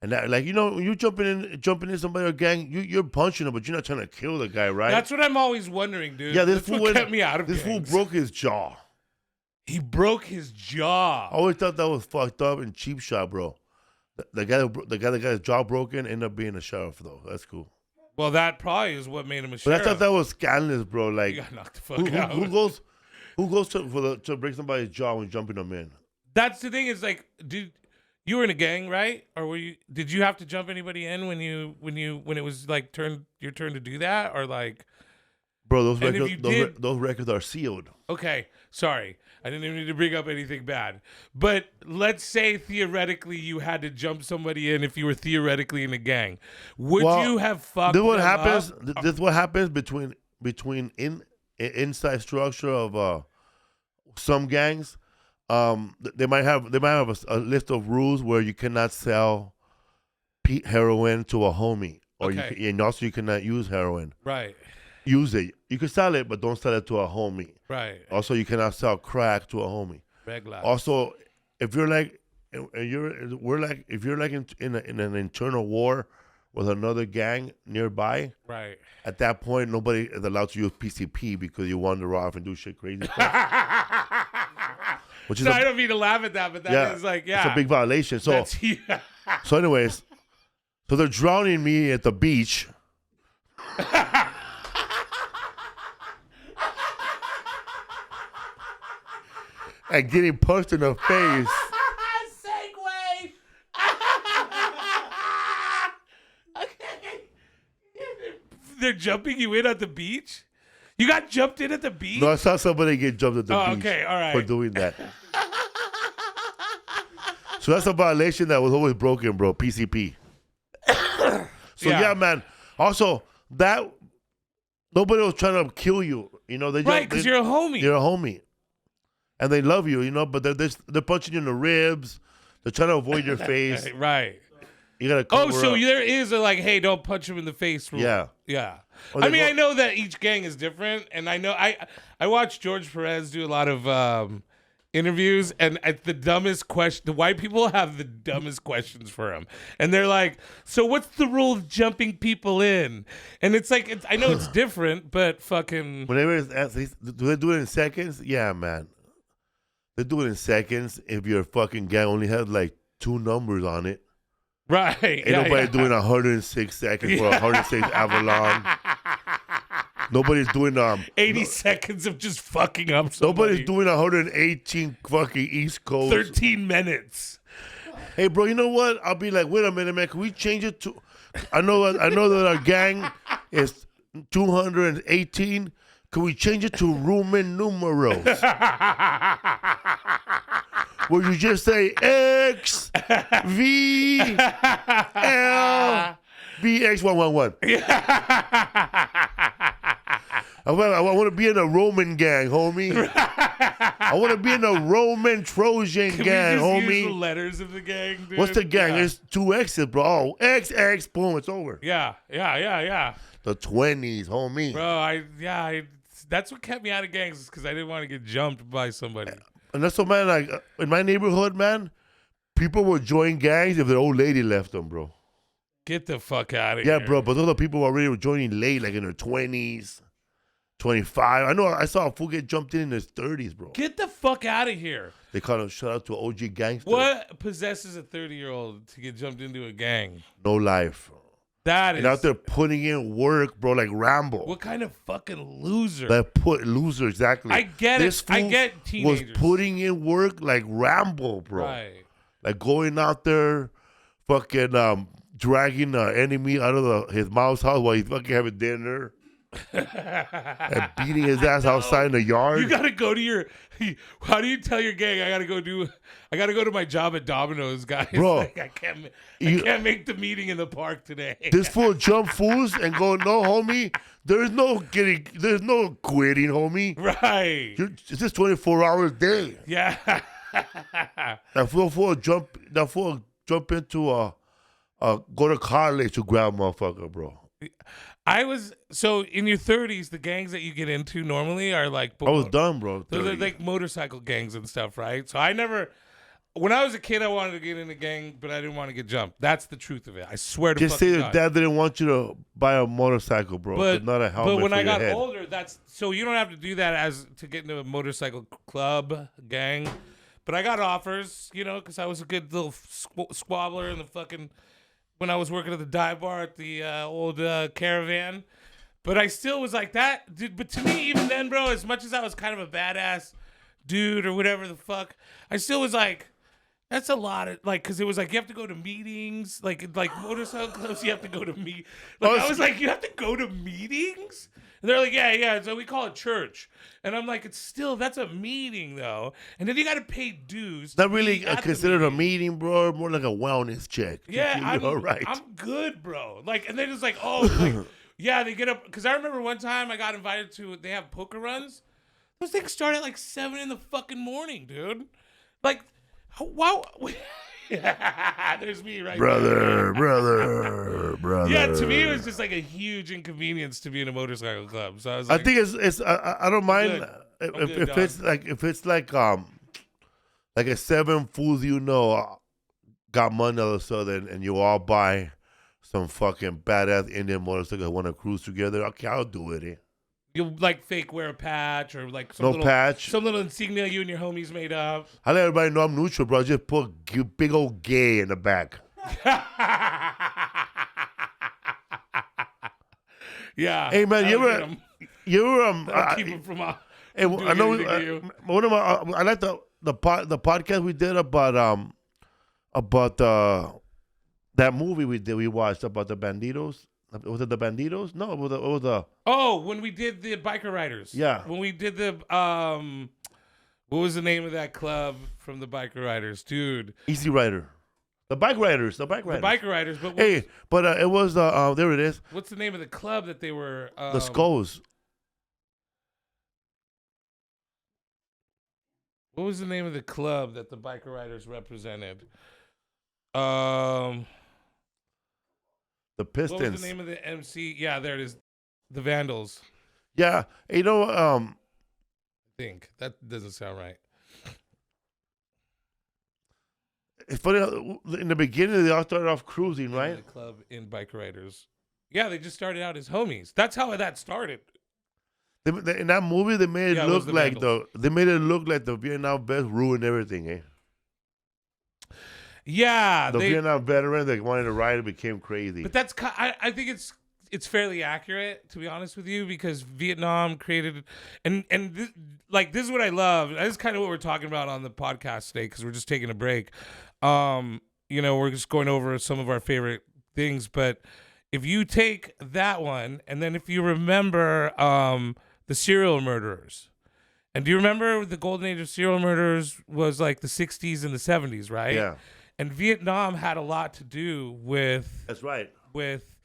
And that, like, you know, when you jumping in somebody or a gang, you're punching him, but you're not trying to kill the guy, right? That's what I'm always wondering, dude. Yeah, That's what kept me out of this gangs. fool broke his jaw. He broke his jaw. I always thought that was fucked up and cheap shot, bro. The guy that got his jaw broken ended up being a sheriff, though. That's cool. Well, that probably is what made him a But sheriff. I thought that was scandalous, bro. Like, You got knocked the fuck out. who goes to break somebody's jaw when jumping them in? That's the thing. Is like, dude, you were in a gang, right? Or did you have to jump anybody in when it was like your turn to do that, or like? Bro, those records are sealed. Okay, sorry. I didn't even need to bring up anything bad. But let's say theoretically you had to jump somebody in if you were theoretically in a gang. Would you have fucked This what them happens. up? This what happens between inside structure of some gangs. They might have a list of rules where you cannot sell heroin to a homie, or and also you cannot use heroin. Right. Use it. You can sell it, but don't sell it to a homie. Right. Also, you cannot sell crack to a homie. Regular. Also, if you're like, if you're like in an internal war with another gang nearby, right. At that point, nobody is allowed to use PCP because you wander off and do shit crazy stuff. Which is I don't mean to laugh at that, but that is like, it's a big violation. So, so anyways, so they're drowning me at the beach. And getting punched in the face. Segway. Okay. They're jumping you in at the beach? You got jumped in at the beach? No, I saw somebody get jumped at the beach. Okay, all right. For doing that. So that's a violation that was always broken, bro. PCP. So yeah, man. Also, that nobody was trying to kill you. You know, right, because you're a homie. You're a homie. And they love you, you know, but they're punching you in the ribs. They're trying to avoid your face. Right. You gotta cover so up. there is a like, hey, don't punch him in the face rule. Yeah. Yeah. Or I mean, I know that each gang is different, and I know I watched George Perez do a lot of interviews, and at the dumbest question, the white people have the dumbest questions for him, and they're like, "So what's the rule of jumping people in?" And it's like, I know it's different, but fucking. Whenever it's asked, do they do it in seconds? Yeah, man. They do it in seconds if your fucking gang only has like 2 numbers on it. Right. Ain't nobody doing 106 seconds for 106 Avalon. Nobody's doing 80 seconds of just fucking up somebody. Nobody's doing 118 fucking East Coast. 13 minutes. Hey, bro, you know what? I'll be like, wait a minute, man. Can we change it to? I know that our gang is 218. Can we change it to Roman numerals? Where you just say X, V, L, BX111. I want to be in a Roman gang, homie. I want to be in a Roman Trojan gang, homie. homie. Use the letters of the gang, dude? What's the gang? There's 2 X's, bro. Oh, X, boom, it's over. Yeah. The 20s, homie. Bro, that's what kept me out of gangs, because I didn't want to get jumped by somebody. And that's what, man, like, in my neighborhood, man, people would join gangs if their old lady left them, bro. Get the fuck out of here. Yeah, bro, but those are people who already were joining late, like in their 20s, 25. I saw a fool get jumped in his 30s, bro. Get the fuck out of here. They call him, shout out to OG gangster. What possesses a 30-year-old to get jumped into a gang? No life. That is. And out there putting in work, bro, like Rambo. What kind of fucking loser? Loser, exactly. I get this it. I get teenagers. Was putting in work like Rambo, bro. Right. like going out there, fucking dragging the enemy out of his mom's house while he's fucking having dinner. And beating his ass outside in the yard. You gotta go to your. How do you tell your gang? I gotta go to my job at Domino's, guys. Bro, like, I can't make the meeting in the park today. This fool jump Foos and go, no, homie. There's no quitting, homie. Right. It's just 24 hours a day. Yeah. That fool jump into go to college to grab motherfucker, bro. So in your 30s, the gangs that you get into normally are like. I was done, bro. They're like motorcycle gangs and stuff, right? So when I was a kid, I wanted to get in a gang, but I didn't want to get jumped. That's the truth of it. I swear to God. Just say your dad didn't want you to buy a motorcycle, bro. But not a helmet. But when for I your got head. older, so you don't have to do that to get into a motorcycle club gang. But I got offers, because I was a good little squabbler in the fucking. When I was working at the dive bar at the old Caravan. But I still was like that. Dude, but to me, even then, bro, as much as I was kind of a badass dude or whatever the fuck, I still was like, that's a lot of, like, because it was like, you have to go to meetings. Like motorcycle clubs, you have to go to meet. Like, I was like, you have to go to meetings? And they're like, yeah, so we call it church. And I'm like, that's a meeting, though. And then you got to pay dues. Not really considered a meeting, bro. More like a wellness check. Yeah, right. I'm good, bro. Like, and then it's like, oh, yeah, they get up. Because I remember one time I got invited they have poker runs. Those things start at like 7 in the fucking morning, dude. Like, wow. There's me right brother. Yeah, to me, it was just like a huge inconvenience to be in a motorcycle club. So I was like, I think it's I don't mind if it's like a 7 fools got money all of a sudden and you all buy some fucking badass Indian motorcycle that want to cruise together. Okay, I'll do it. You like fake wear a patch or like some little insignia you and your homies made up. I let everybody know I'm neutral, bro. Just put big old gay in the back. Yeah. Hey man, you were keep him from. Hey, I know one of my I like the podcast we did about that movie we watched about the Bandidos. Was it the Bandidos? No, it was the. Oh, when we did the Biker Riders. Yeah. When we did the what was the name of that club from the Biker Riders, dude? Easy Rider. The Bike Riders. The Biker Riders. But it was there it is. What's the name of the club that they were? The Skulls. What was the name of the club that the Biker Riders represented? The Pistons. What was the name of the MC? Yeah, there it is. The Vandals. Yeah, I think that doesn't sound right. It's funny. In the beginning, they all started off cruising, right? The club in Biker Riders. Yeah, they just started out as homies. That's how that started. In that movie, they made it look like the Vietnam vets ruined everything, eh? Yeah, the Vietnam veterans that wanted to ride it became crazy. But I think it's fairly accurate, to be honest with you, because Vietnam created and this is what I love. This is kind of what we're talking about on the podcast today because we're just taking a break. We're just going over some of our favorite things, but if you take that one and then if you remember the serial murderers. And do you remember the golden age of serial murderers was like the 60s and the 70s, right? Yeah. And Vietnam had a lot to do with that's right, with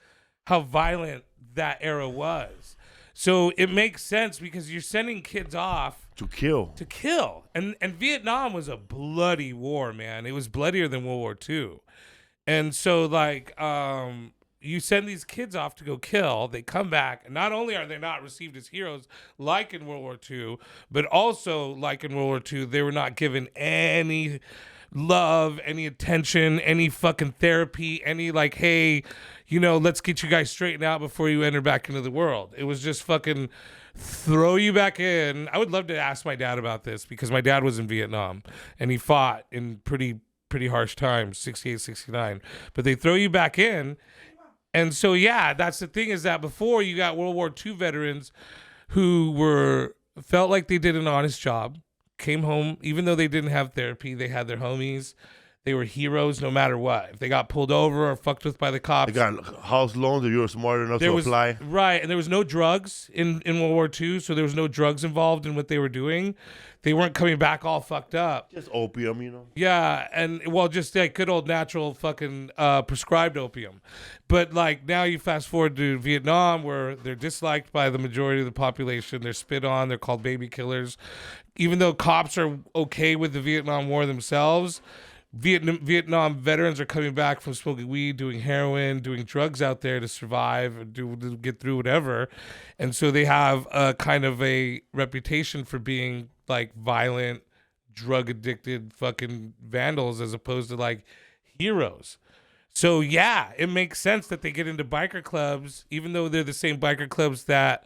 how violent that era was. So it makes sense because you're sending kids off to kill. And Vietnam was a bloody war, man. It was bloodier than World War II. And so you send these kids off to go kill, they come back, and not only are they not received as heroes like in World War II, but also like in World War II, they were not given any love, any attention, any fucking therapy, any hey, let's get you guys straightened out before you enter back into the world. It was just fucking throw you back in. I would love to ask my dad about this because my dad was in Vietnam and he fought in pretty harsh times, 68, 69. But they throw you back in. And so, yeah, that's the thing is that before you got World War II veterans who felt like they did an honest job, came home, even though they didn't have therapy, they had their homies. they were heroes no matter what. If they got pulled over or fucked with by the cops, They got house loans if you were smart enough to apply. Right, and there was no drugs in World War II, so there was no drugs involved in what they were doing. They weren't coming back all fucked up. Just opium, Yeah, and just like good old natural fucking prescribed opium. But like now you fast forward to Vietnam where they're disliked by the majority of the population. They're spit on. They're called baby killers. Even though cops are okay with the Vietnam War themselves, Vietnam veterans are coming back from smoking weed, doing heroin, doing drugs out there to survive, to get through whatever. And so they have a kind of a reputation for being like violent, drug addicted fucking vandals as opposed to like heroes. So yeah, it makes sense that they get into biker clubs, even though they're the same biker clubs that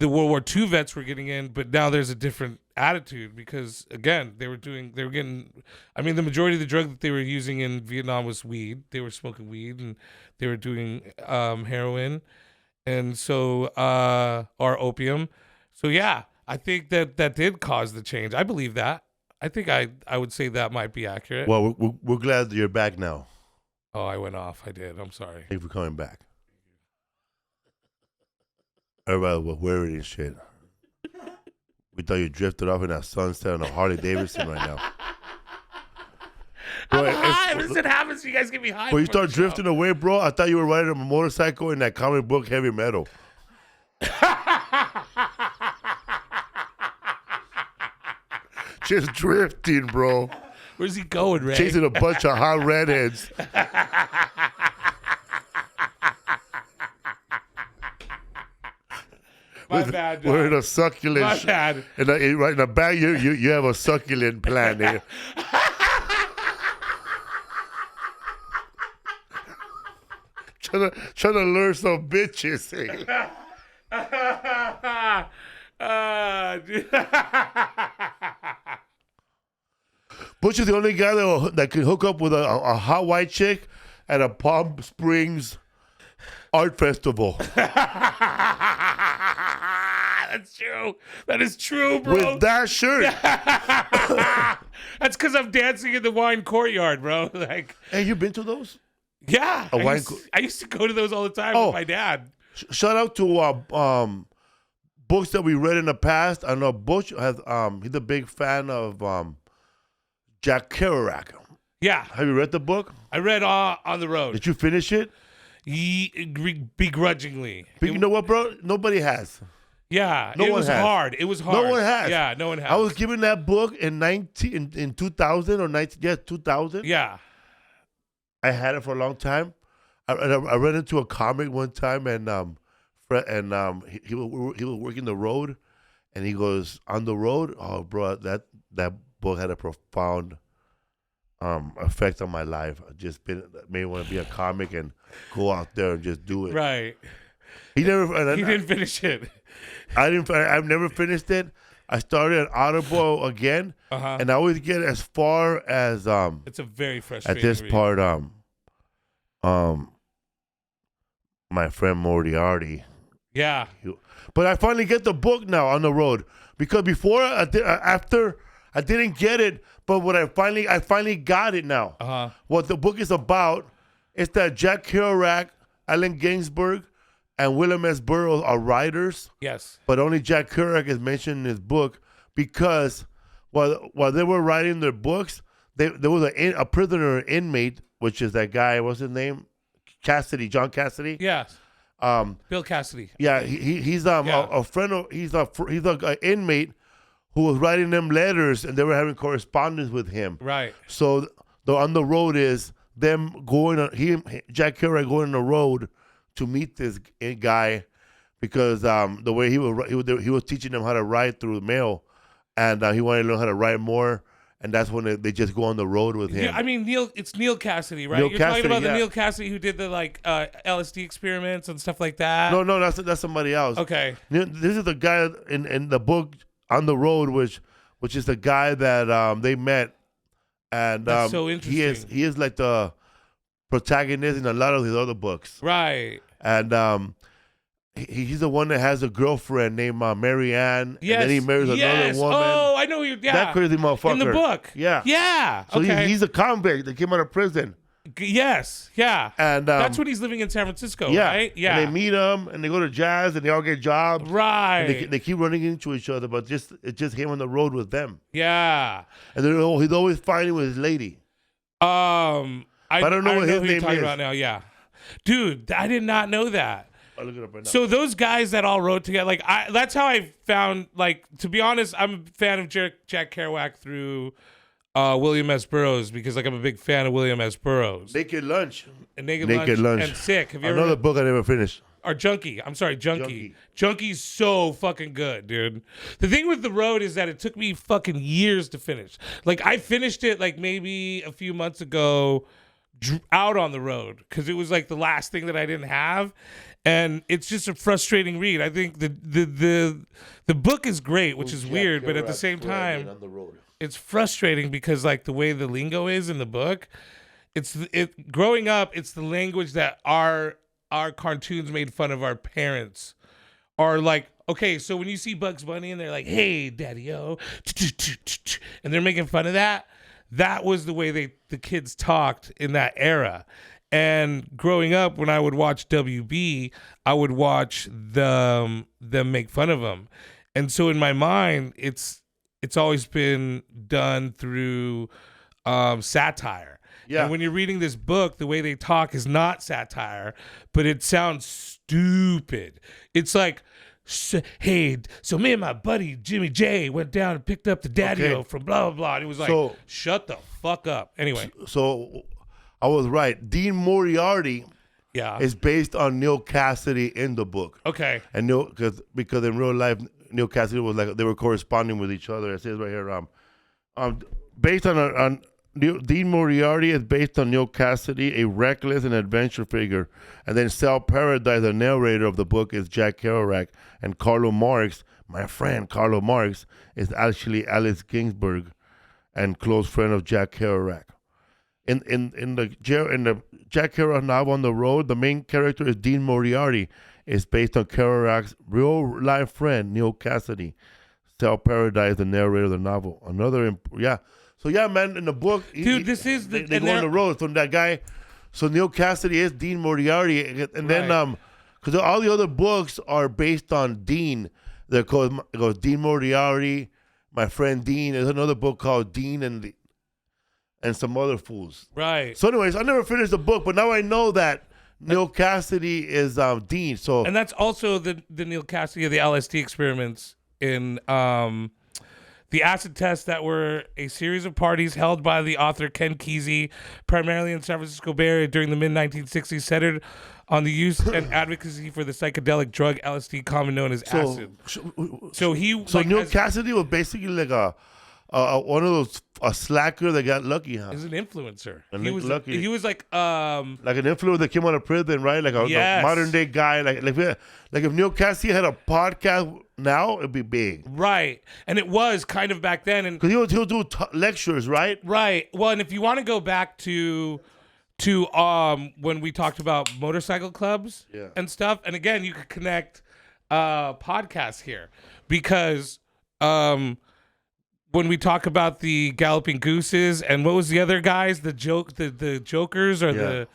the World War II vets were getting in, but now there's a different attitude because again, they were getting, I mean, the majority of the drug that they were using in Vietnam was weed. They were smoking weed and they were doing heroin and so, or opium. So yeah, I think that did cause the change. I believe that. I think I would say that might be accurate. Well, we're glad that you're back now. Oh, I went off. I did. I'm sorry. Thank you for coming back. Everybody was worried and shit. We thought you drifted off in that sunset on a Harley Davidson right now. I'm high. Listen, happens. You guys get me high. When you start drifting away, bro, I thought you were riding a motorcycle in that comic book Heavy Metal. Just drifting, bro. Where's he going, Ray? Chasing a bunch of hot redheads. My bad, We're in a succulent. My bad. Right in the back, you have a succulent plant here. trying to lure some bitches. Butch is the only guy that can hook up with a hot white chick at a Palm Springs art festival. That's true. That is true, bro. With that shirt. That's because I'm dancing in the wine courtyard, bro. Like, Hey, you been to those? Yeah. I used to go to those all the time with my dad. Shout out to books that we read in the past. I know Butch has he's a big fan of Jack Kerouac. Yeah. Have you read the book? I read On the Road. Did you finish it? Begrudgingly. You know what, bro? Nobody has. Yeah. No it one was has. hard. It was hard. No one has. Yeah, no one has. I was given that book in 2000 or 2000. Yeah. I had it for a long time. I ran into a comic one time, and he was working the road, and he goes, on the road. Oh, bro, that book had a profound effect on my life. I just made me want to be a comic and go out there and just do it. Right. He didn't finish it. I've never finished it. I started at Audible again, and I always get as far as It's a very frustrating at this read. part my friend Moriarty. Yeah. But I finally get the book now on the road, because before after I didn't get it, but when I finally got it now. What the book is about is that Jack Kerouac, Allen Ginsberg, and William S. Burroughs are writers. Yes. But only Jack Kerouac is mentioned in his book because while they were writing their books, there was a prisoner inmate, which is that guy, what's his name? John Cassidy. Yes. Bill Cassidy. Yeah, he's a friend of he's a inmate who was writing them letters, and they were having correspondence with him. Right. So on the road is them going Jack Kerouac going on the road to meet this guy, because the way he was teaching them how to write through the mail, and he wanted to learn how to write more. And that's when they just go on the road with him. Yeah, I mean, it's Neil Cassidy, right? Neil You're Cassidy, talking about the yeah. Neil Cassidy who did the LSD experiments and stuff like that. No, that's somebody else. Okay. This is the guy in the book On the Road, which is the guy that they met, and That's so interesting. He is like the protagonist in a lot of his other books. Right. And he's the one that has a girlfriend named Mary Ann, Yes. and then he marries another woman. Oh, I know you. Yeah. That crazy motherfucker. In the book. Yeah. Yeah. So Okay. he's a convict that came out of prison. Yes. Yeah. And that's when he's living in San Francisco, yeah. right? Yeah. And they meet him, and they go to jazz, and they all get jobs. Right. And they keep running into each other, but it's just him on the road with them. Yeah. And he's always fighting with his lady. I don't know what his who you're name talking is. about now. Yeah. Dude, I did not know that. I'll look it up right now. So those guys that all wrote together, like that's how I found. Like, to be honest, I'm a fan of Jack Kerouac through William S. Burroughs, because like I'm a big fan of William S. Burroughs. Naked Lunch. And Naked Lunch and Sick. Have you Another ever? book I never finished. Or Junkie. I'm sorry, Junkie. Junkie's so fucking good, dude. The thing with The Road is that it took me fucking years to finish. Like, I finished it like maybe a few months ago, out on the road, because it was like the last thing that I didn't have. And it's just a frustrating read. I think the book is great, which is weird, but at the same time, it's frustrating because like the way the lingo is in the book, growing up, it's the language that our cartoons made fun of our parents. Or like, okay, so when you see Bugs Bunny and they're like, "Hey, Daddy-O," and they're making fun of that, that was the way the kids talked in that era. And growing up, when I would watch WB, I would watch them make fun of them. And so in my mind, it's always been done through satire. Yeah. And when you're reading this book, the way they talk is not satire, but it sounds stupid. It's like, "Hey, so me and my buddy Jimmy J went down and picked up the Daddy-O from blah, blah, blah." And it was like, shut the fuck up. Anyway. So I was right. Dean Moriarty is based on Neil Cassidy in the book. Okay. And because in real life, Neil Cassidy was like, they were corresponding with each other. It says right here, based on Dean Moriarty is based on Neil Cassidy, a reckless and adventure figure. And then Sal Paradise, the narrator of the book, is Jack Kerouac. And Carlo Marx, my friend Carlo Marx, is actually Alice Ginsberg and close friend of Jack Kerouac. In the Jack Kerouac novel On the Road, the main character is Dean Moriarty. It's based on Kerouac's real life friend, Neil Cassidy. Sal Paradise, the narrator of the novel. So yeah, man, in the book, dude, they go on the road from that guy. So Neil Cassidy is Dean Moriarty, and then because all the other books are based on Dean. It goes Dean Moriarty, my friend Dean. There's another book called Dean and some other fools. Right. So anyways, I never finished the book, but now I know that Neil Cassidy is Dean. So and that's also the Neil Cassidy of the LSD experiments in the acid tests that were a series of parties held by the author Ken Kesey, primarily in San Francisco Bay Area during the mid-1960s, centered on the use and advocacy for the psychedelic drug LSD, commonly known as acid. So Neil Cassidy was basically like one of those a slacker that got lucky, huh? He's an influencer. He was lucky. He was like an influencer that came out of prison, right? Like a modern day guy. Like if Neil Cassidy had a podcast now, it'd be big. Right, and it was kind of back then, and because he'll do lectures, right? Right. Well, and if you want to go back to when we talked about motorcycle clubs and stuff, and again, you could connect podcasts here because when we talk about the Galloping Gooses and what was the other guys, the Jokers or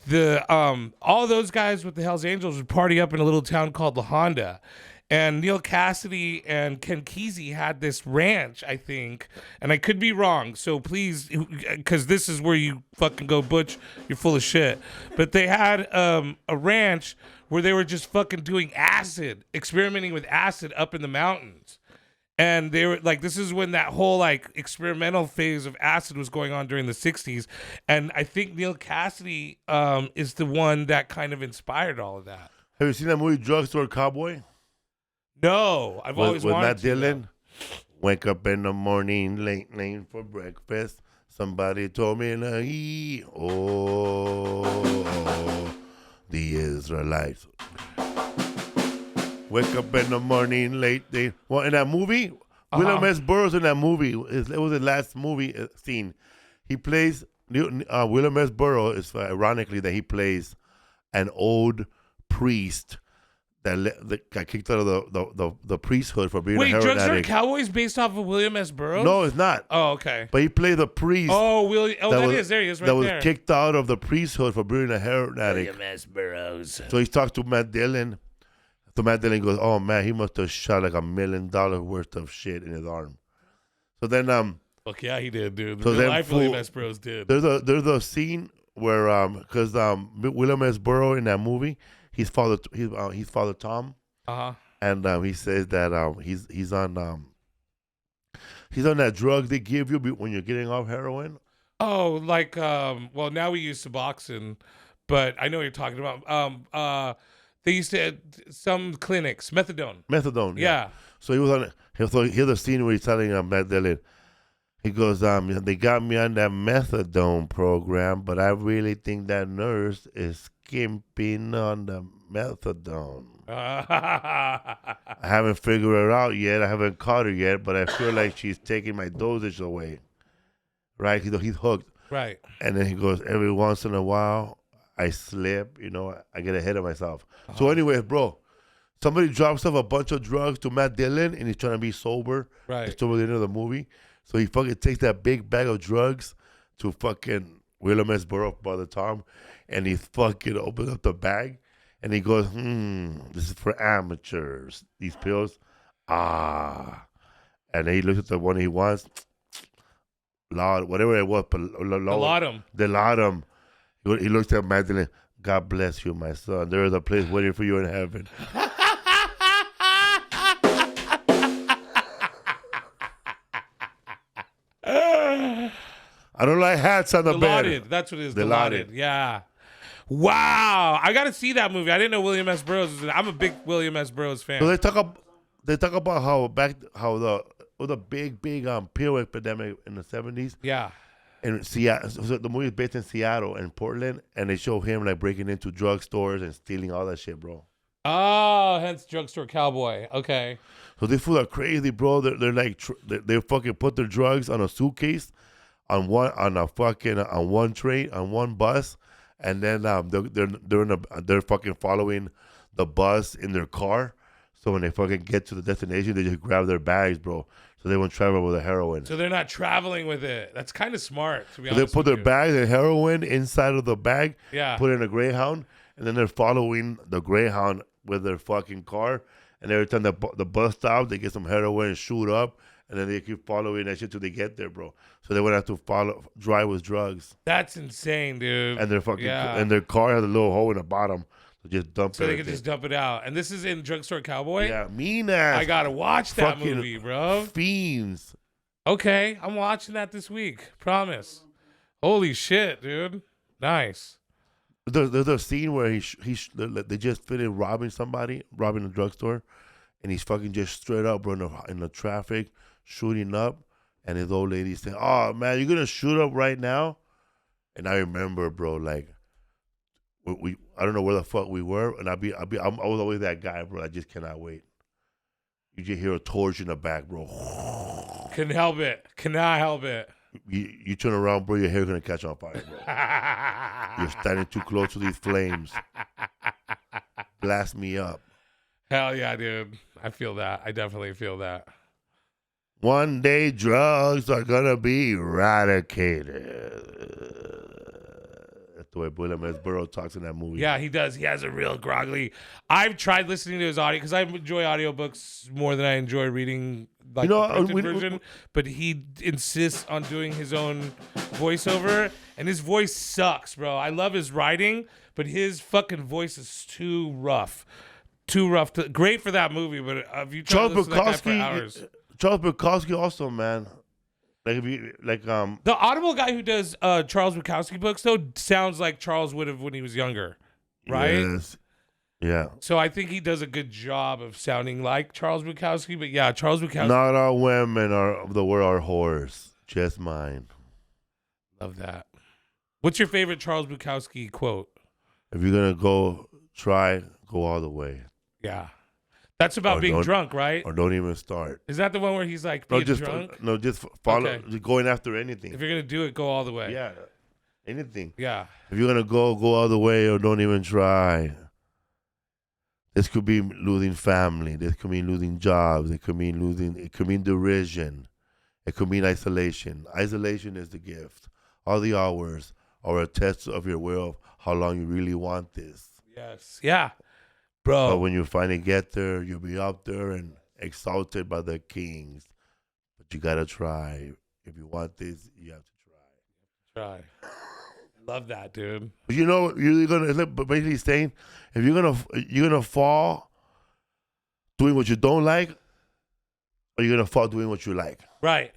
the all those guys with the Hells Angels would party up in a little town called La Honda. And Neil Cassidy and Ken Kesey had this ranch, I think, and I could be wrong. So please, because this is where you fucking go, Butch, you're full of shit. But they had a ranch where they were just fucking doing acid, experimenting with acid up in the mountains. And they were like, this is when that whole like experimental phase of acid was going on during the 60s. And I think Neil Cassidy is the one that kind of inspired all of that. Have you seen that movie Drugstore Cowboy? No, I've always wanted to. With Matt Dillon? Wake up in the morning, late for breakfast. Somebody told me, the Israelites. Wake up in the morning, late. Well, in that movie, William S. Burroughs in that movie, it was the last movie scene. He plays, William S. Burroughs, is ironically that he plays an old priest that got kicked out of the priesthood for being a Wait, heroin Drugstore addict. Cowboy is based off of William S. Burroughs? No, it's not. Oh, okay. But he played the priest. Oh, William. Oh, there he is right that there. was kicked out of the priesthood for being a heroin addict. William S. Burroughs. So he talked to Matt Dillon. So Matt Dillon goes, "Oh man, he must have shot like $1 million worth of shit in his arm." So then, Fuck yeah, he did, dude. So Real then life William S. Burroughs did. there's a scene where because William S. Burroughs in that movie, he's Father Tom, and he says that he's on that drug they give you when you're getting off heroin. Oh, like well, now we used Suboxone, but I know what you're talking about. They used to some clinics methadone. Methadone, Yeah. So he was on. So here's the scene where he's telling Matt Dillon. He goes, they got me on that methadone program, but I really think that nurse is skimping on the methadone. I haven't figured her out yet. I haven't caught her yet, but I feel like she's taking my dosage away. Right? He's hooked. Right. And then he goes, every once in a while, I slip, I get ahead of myself. So anyways, bro, somebody drops off a bunch of drugs to Matt Dillon, and he's trying to be sober. Right. It's toward the end of the movie. So he fucking takes that big bag of drugs to fucking William S. Burroughs, Brother Tom, and he fucking opens up the bag, and he goes, this is for amateurs, these pills. And then he looks at the one he wants, whatever it was, the laudanum. He looks at Magdalene, God bless you, my son. There is a place waiting for you in heaven. I don't like hats on the bed. That's what it is. Dilaudid. Yeah. Wow. I got to see that movie. I didn't know William S. Burroughs was in it. I'm a big William S. Burroughs fan. So they talk about how the big pill epidemic in the 70s. Yeah. And Seattle, so the movie is based in Seattle and Portland, and they show him like breaking into drugstores and stealing all that shit, bro. Oh, hence Drugstore Cowboy. Okay. So these fools are crazy, bro. They're like they fucking put their drugs on a suitcase, on one train, on one bus, and then they're fucking following the bus in their car. So when they fucking get to the destination, they just grab their bags, bro. So they won't travel with the heroin. So they're not traveling with it. That's kind of smart, to be honest. They put their bags and heroin inside of the bag. Yeah. Put it in a Greyhound, and then they're following the Greyhound with their fucking car. And every time the bus stops, they get some heroin and shoot up, and then they keep following that shit till they get there, bro. So they would have to drive with drugs. That's insane, dude. And their fucking and their car has a little hole in the bottom, so just dump it. So they can just dump it out. And this is in Drugstore Cowboy. Yeah, mean ass. I gotta watch that movie, bro. Fiends. Okay, I'm watching that this week. Promise. Holy shit, dude. Nice. There's a scene where they just finished robbing a drugstore, and he's fucking just straight up, bro, in the traffic, shooting up, and his old lady saying, "Oh man, you're gonna shoot up right now?" And I remember, bro, like I don't know where the fuck we were, and I was always that guy, bro. I just cannot wait. You just hear a torch in the back, bro. Couldn't help it. Cannot help it. You turn around, bro, your hair's going to catch on fire, bro. You're standing too close to these flames. Blast me up. Hell yeah, dude. I feel that. I definitely feel that. One day drugs are going to be eradicated. That's the way William S. Burroughs talks in that movie. Yeah, he does. He has a real groggly. I've tried listening to his audio because I enjoy audiobooks more than I enjoy reading the printed version. But he insists on doing his own voiceover, and his voice sucks, bro. I love his writing, but his fucking voice is too rough. Great for that movie, but if you try to listen to that guy for hours. Charles Bukowski also, man. The Audible guy who does Charles Bukowski books though sounds like Charles would have when he was younger, right? Yes. Yeah. So I think he does a good job of sounding like Charles Bukowski. But yeah, Charles Bukowski. Not all women of the world are whores, just mine. Love that. What's your favorite Charles Bukowski quote? If you're gonna go all the way. Yeah. That's about being drunk, right? Or don't even start. Is that the one where he's like being drunk? Just follow. Okay. Just going after anything. If you're gonna do it, go all the way. Yeah, anything. Yeah. If you're gonna go all the way, or don't even try. This could be losing family. This could mean losing jobs. It could mean derision. It could mean isolation. Isolation is the gift. All the hours are a test of your will of how long you really want this. Yes. Yeah. Bro. But when you finally get there, you'll be up there and exalted by the kings. But you gotta try. If you want this, you have to try. Love that, dude. But you know, you're gonna basically saying, if you're gonna fall doing what you don't like, or you're gonna fall doing what you like. Right.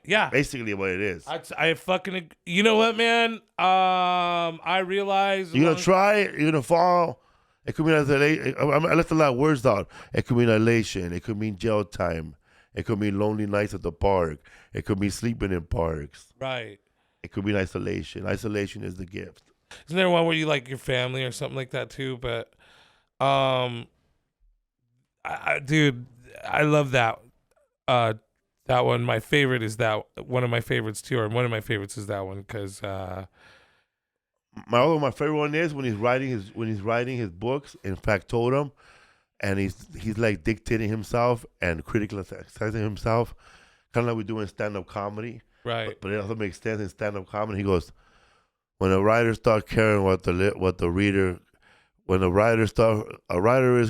Yeah. Basically, what it is. I fucking. You know what, man? I realize you're gonna try. You're gonna fall. It could mean isolation. I left a lot of words out. It could mean elation. It could mean jail time. It could mean lonely nights at the park. It could mean sleeping in parks. Right. It could mean isolation. Isolation is the gift. Isn't there one where you like your family or something like that too? But, dude, I love that. That one. My favorite is that one of my favorites too, or one of my favorites is that one because. My favorite one is when he's writing his books in factotum, and he's like dictating himself and criticizing himself, kind of like we do in stand-up comedy. Right. But it also makes sense in stand-up comedy. He goes, when a writer starts caring what the reader, when a writer is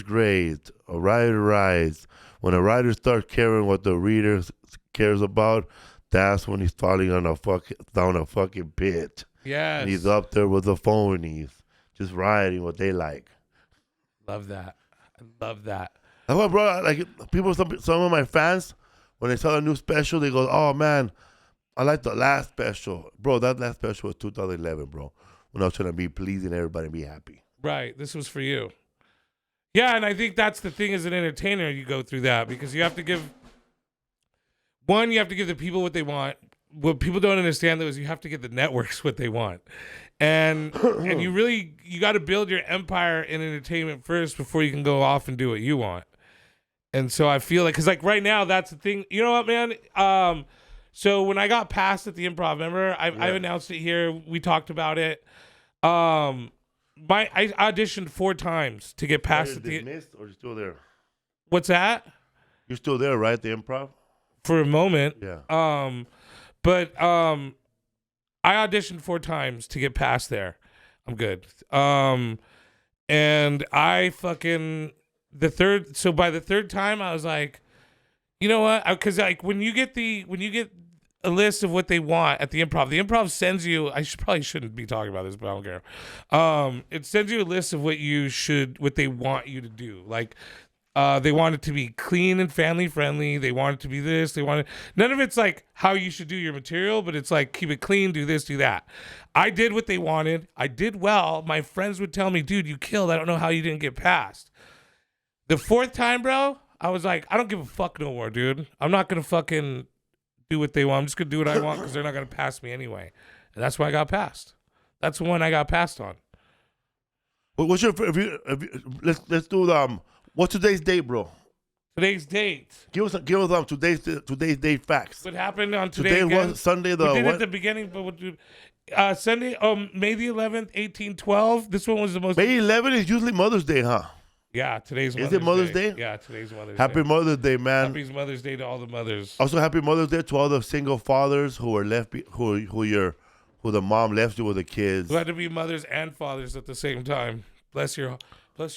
great, a writer writes. When a writer starts caring what the reader cares about, that's when he's falling down a fucking pit. Yes. And he's up there with the phonies, just writing what they like. Love that. I love that. That's why, bro, like some of my fans, when they saw a new special, they go, "Oh man, I like the last special." Bro, that last special was 2011, bro. When I was trying to be pleasing everybody and be happy. Right. This was for you. Yeah, and I think that's the thing as an entertainer, you go through that because you have to give the people what they want. What people don't understand though is you have to give the networks what they want, and you got to build your empire in entertainment first before you can go off and do what you want. And so I feel like, cause like right now that's the thing. You know what, man? So when I got passed at the Improv, remember I've announced it here. We talked about it. I auditioned 4 times to get passed at the. Dismissed or you're still there? What's that? You're still there, right? The Improv. For a moment. Yeah. But I auditioned 4 times to get past there. I'm good. And I fucking so by the third time I was like, you know what? Because like when you get a list of what they want at the Improv sends you. Probably shouldn't be talking about this, but I don't care. It sends you a list of what they want you to do. Like. They want it to be clean and family friendly. They want it to be this. None of it's like how you should do your material, but it's like keep it clean, do this, do that. I did what they wanted. I did well. My friends would tell me, dude, you killed. I don't know how you didn't get passed. The 4th time, bro, I was like, I don't give a fuck no more, dude. I'm not going to fucking do what they want. I'm just going to do what I want because they're not going to pass me anyway. And that's why I got passed. That's the one I got passed on. Well, what's your, let's do what's today's date, bro? Today's date. Give us today's date facts. What happened on today? Today was Sunday. We did at the beginning, but we'll do Sunday. May the 11th, 1812. This one was the most. May 11th is usually Mother's Day, huh? Yeah, today's. Is it Mother's Day? Yeah, today's Mother's Day. Happy Mother's Day, man. Happy Mother's Day to all the mothers. Also, happy Mother's Day to all the single fathers who were left, who the mom left you with the kids. Who had to be mothers and fathers at the same time. Bless your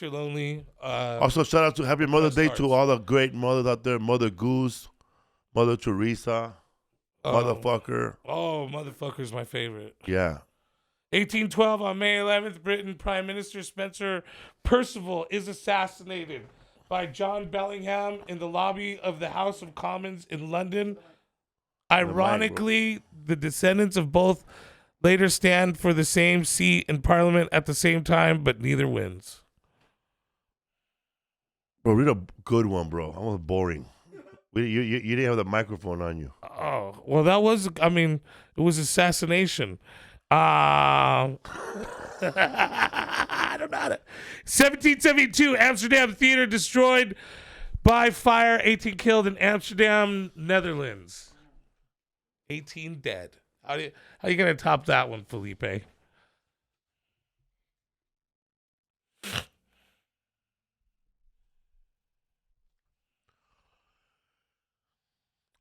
lonely. Also, shout out to Happy Mother's Day to all the great mothers out there. Mother Goose, Mother Teresa, Motherfucker. Oh, Motherfucker's my favorite. Yeah. 1812 on May 11th, Britain Prime Minister Spencer Perceval is assassinated by John Bellingham in the lobby of the House of Commons in London. Ironically, the descendants of both later stand for the same seat in Parliament at the same time, but neither wins. Bro, read a good one, bro. I was boring. You didn't have the microphone on you. Oh, well, that was, it was assassination. I don't know. 1772, Amsterdam theater destroyed by fire. 18 killed in Amsterdam, Netherlands. 18 dead. How you gonna top that one, Felipe?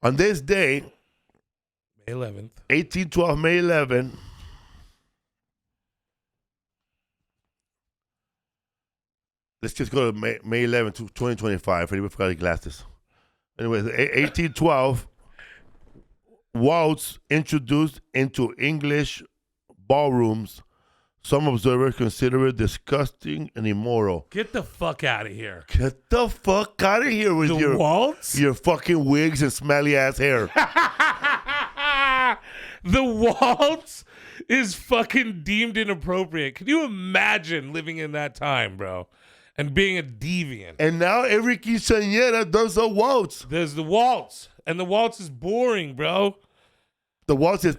On this day, May 11th. 1812, May 11. Let's just go to May 11th, 2025. Felipe forgot his glasses. Anyways, 1812, waltz introduced into English ballrooms. Some observers consider it disgusting and immoral. Get the fuck out of here. Get the fuck out of here with The waltz? your fucking wigs and smelly ass hair. The waltz is fucking deemed inappropriate. Can you imagine living in that time, bro? And being a deviant. And now every quinceañera does a waltz. There's the waltz. And the waltz is boring, bro. The waltz is...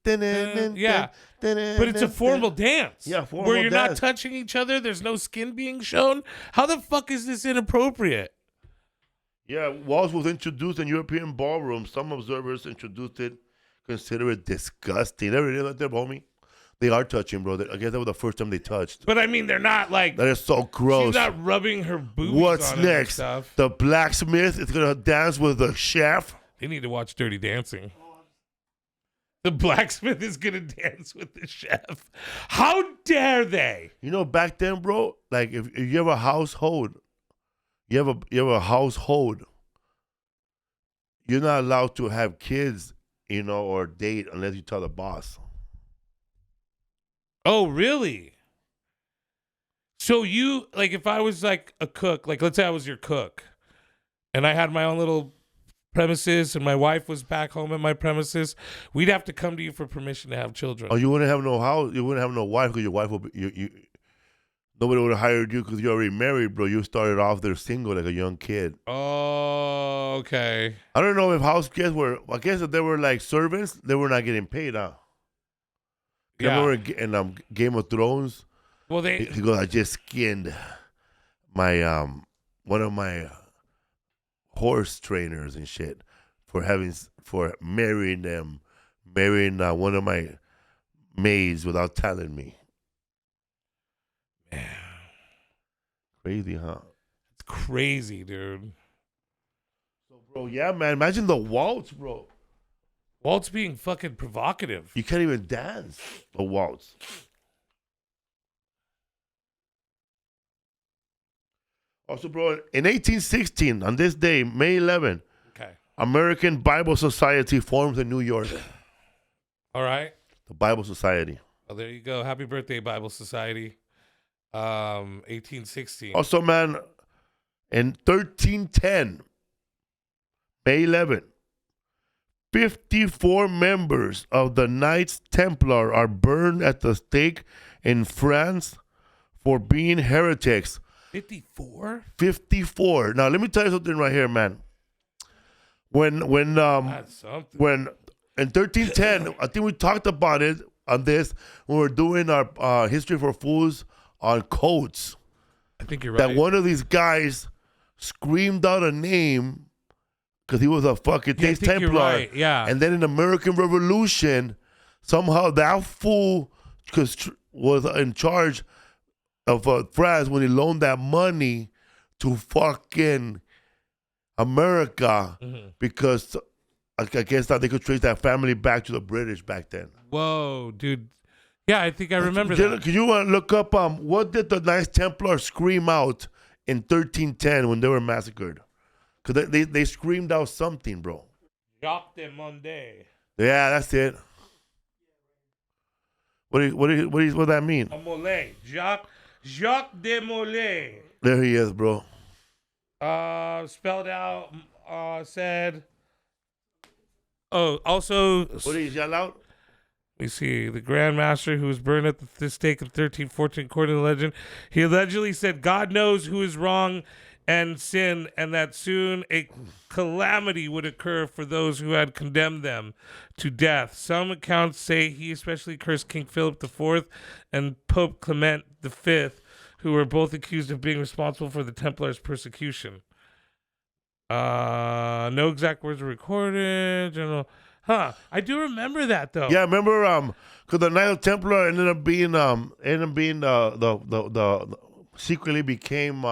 Yeah. But it's a formal dance. Yeah, formal where you're not dance. touching each other. There's no skin being shown. How the fuck is this inappropriate? Yeah, waltz was introduced in European ballrooms. Some observers introduced it, consider it disgusting. Never did that there, homie. They are touching, bro. I guess that was the first time they touched. But I mean, they're not like... That is so gross. She's not rubbing her boobies What's on it and next? stuff. The blacksmith is going to dance with the chef. They need to watch Dirty Dancing. The blacksmith is going to dance with the chef. How dare they? You know, back then, bro, like if you have a household, you have a household, you're not allowed to have kids, you know, or date unless you tell the boss. Oh, really? So you, like, if I was like a cook, like let's say I was your cook and I had my own little premises and my wife was back home at my premises, we'd have to come to you for permission to have children. Oh, you wouldn't have no house, you wouldn't have no wife because your wife would be, nobody would have hired you because you're already married, bro. You started off there single like a young kid. Oh, okay. I don't know if house kids were, I guess if they were like servants, they were not getting paid, huh? Yeah. Remember in Game of Thrones? Well, they... He goes, I just skinned my one of my horse trainers and shit for marrying one of my maids without telling me. Man. Crazy, huh? It's crazy, dude. So, bro, yeah, man. Imagine the waltz, bro. Walt's being fucking provocative. You can't even dance a waltz. Also, bro, in 1816, on this day, May 11, Okay. American Bible Society forms in New York. All right. The Bible Society. Well, there you go. Happy birthday, Bible Society. 1816. Also, man, in 1310, May 11, 54 members of the Knights Templar are burned at the stake in France for being heretics. 54? 54. Now, let me tell you something right here, man. When That's something. in 1310, I think we talked about it on this when we were doing our History for Fools on coats. I think you're right. That one of these guys screamed out a name because he was a fucking Yeah, I Knights think you're Templar. right, yeah. And then in the American Revolution, somehow that fool was in charge of France when he loaned that money to fucking America because I guess that they could trace that family back to the British back then. Whoa, dude. Yeah, I think I remember that. Could you want to look up what did the Knights Templar scream out in 1310 when they were massacred? Because they screamed out something, bro. Jacques de Monde. Yeah, that's it. What does that mean? A Mollet. Jacques de Mollet. There he is, bro. Spelled out, said. Oh, also. What did he yell out? We see the Grand Master who was burned at the stake in 1314, according to the legend. He allegedly said, God knows who is wrong and sin, and that soon a calamity would occur for those who had condemned them to death. Some accounts say he especially cursed King Philip IV and Pope Clement V, who were both accused of being responsible for the Templars' persecution. No exact words were recorded. General, I do remember that though. Yeah, I remember because the Knight Templar ended up being the secretly became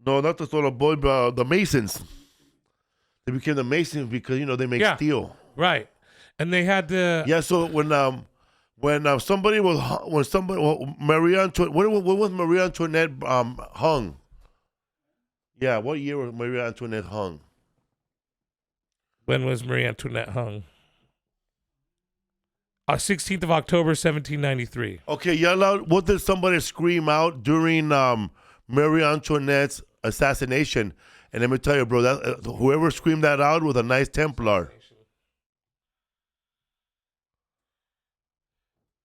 No, not the Solar Boy, but the Masons. They became the Masons because they make steel. Right, and they had to. Yeah. So when somebody Marie Antoinette, when was Marie Antoinette hung? Yeah, what year was Marie Antoinette hung? When was Marie Antoinette hung? 16th of October, 1793. Okay, what did somebody scream out during Marie Antoinette's assassination? And let me tell you, bro, that whoever screamed that out was a nice Templar.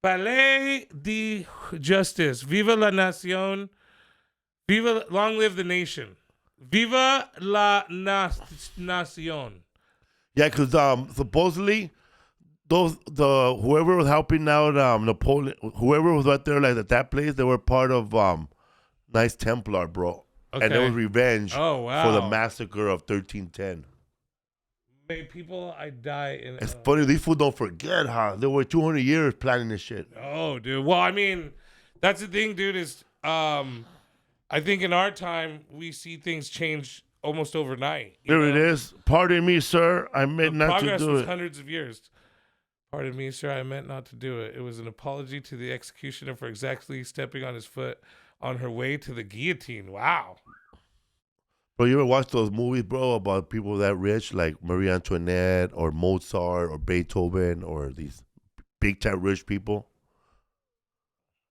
Palais de Justice. Viva la Nación. Viva, long live the nation. Viva la Nación. Yeah, because supposedly whoever was helping out Napoleon, whoever was out there like at that place, they were part of Knights Templar, bro. Okay. And it was revenge for the massacre of 1310. May people I die in. It's funny, these fools don't forget, huh? They were 200 years planning this shit. Oh, dude. Well, I mean, that's the thing, dude, is I think in our time, we see things change almost overnight. There it is. Pardon me, sir. I meant not to do it. Progress was hundreds of years. Pardon me, sir. I meant not to do it. It was an apology to the executioner for exactly stepping on his foot on her way to the guillotine. Wow. Bro, you ever watch those movies, bro, about people that rich, like Marie Antoinette or Mozart or Beethoven or these big-time rich people?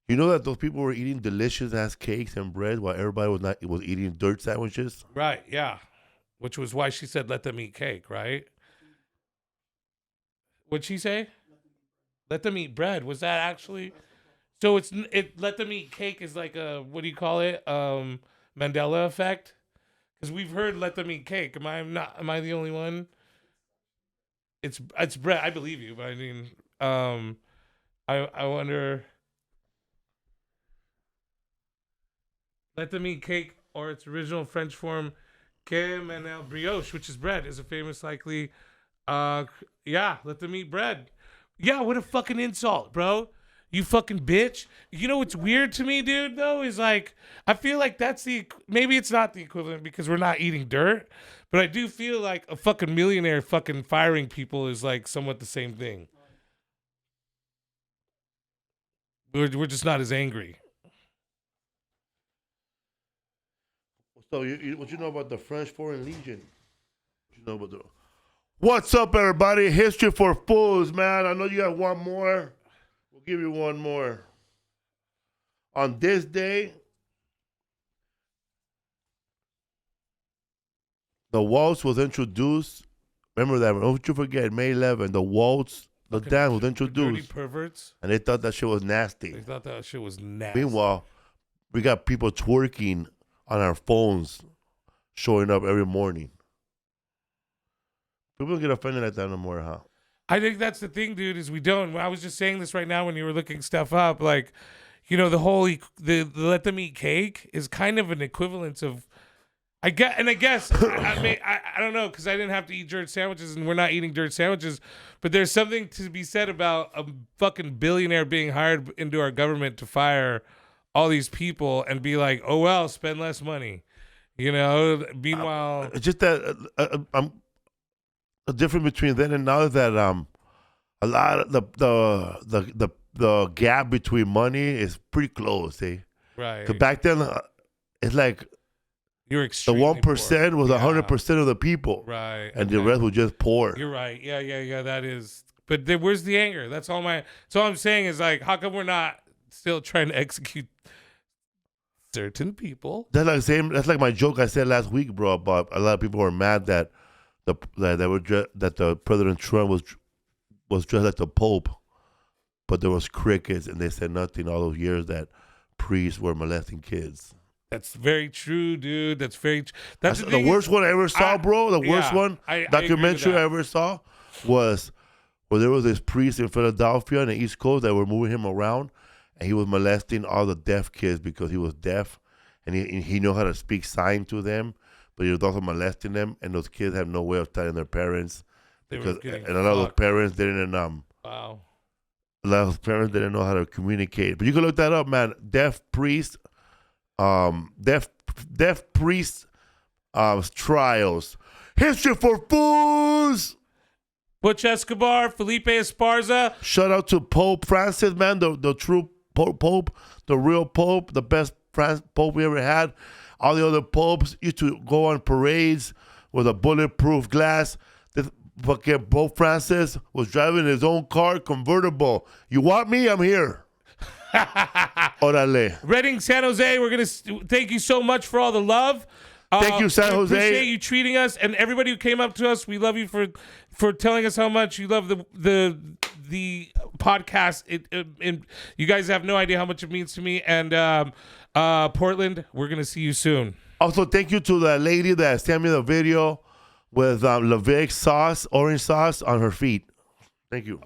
You know that those people were eating delicious-ass cakes and bread while everybody was eating dirt sandwiches? Right, yeah. Which was why she said, let them eat cake, right? What'd she say? Let them eat bread. Was that actually? So let them eat cake is like a, what do you call it? Mandela effect? Because we've heard let them eat cake. Am I the only one? It's bread. I believe you, but I mean, I wonder. Let them eat cake, or its original French form, que menel brioche, which is bread, is a famous likely. Let them eat bread. Yeah, what a fucking insult, bro. You fucking bitch. You know what's weird to me, dude, though, is like, I feel like maybe it's not the equivalent because we're not eating dirt, but I do feel like a fucking millionaire fucking firing people is like somewhat the same thing. We're just not as angry. So what you know about the French Foreign Legion? What you know about What's up, everybody? History for Fools, man. I know you got one more. We'll give you one more. On this day, the waltz was introduced. Remember that? Don't you forget, May 11th, the waltz, the dance was introduced. Dirty perverts. And they thought that shit was nasty. They thought that shit was nasty. Meanwhile, we got people twerking on our phones, showing up every morning. People don't get offended like that no more, huh? I think that's the thing, dude, is we don't. I was just saying this right now when you were looking stuff up. Like, you know, the whole the let them eat cake is kind of an equivalence of, I guess I don't know, because I didn't have to eat dirt sandwiches and we're not eating dirt sandwiches, but there's something to be said about a fucking billionaire being hired into our government to fire all these people and be like, oh, well, spend less money. You know, meanwhile. It's just that the difference between then and now is that a lot of the gap between money is pretty close, eh? Right. Because back then, it's like you're the 1% was 100% of the people. Right. And the rest was just poor. You're right. Yeah, that is. But where's the anger? That's all I'm saying is like, how come we're not still trying to execute certain people? That's like my joke I said last week, bro, about a lot of people were mad that the President Trump was dressed like the Pope, but there was crickets and they said nothing all those years that priests were molesting kids. That's very true, dude. That's the worst one I ever saw, bro. The worst one documentary I ever saw was where there was this priest in Philadelphia on the East Coast that were moving him around, and he was molesting all the deaf kids because he was deaf, and he knew how to speak sign to them. But he was also molesting them, and those kids have no way of telling their parents and a lot of those parents didn't. Wow. A lot of those parents didn't know how to communicate. But you can look that up, man. Deaf priest deaf priest trials. History for Foos. Butch Escobar, Felipe Esparza. Shout out to Pope Francis, man, the true Pope, the real Pope, the best Pope we ever had. All the other popes used to go on parades with a bulletproof glass. This fucking Pope Francis was driving his own car, convertible. You want me? I'm here. Orale. Reading, San Jose, we're going to thank you so much for all the love. Thank you, San Jose. Appreciate you treating us, and everybody who came up to us. We love you for telling us how much you love the podcast. You guys have no idea how much it means to me. And Portland, we're gonna see you soon. Also, thank you to the lady that sent me the video with Levic sauce, orange sauce on her feet. Thank you.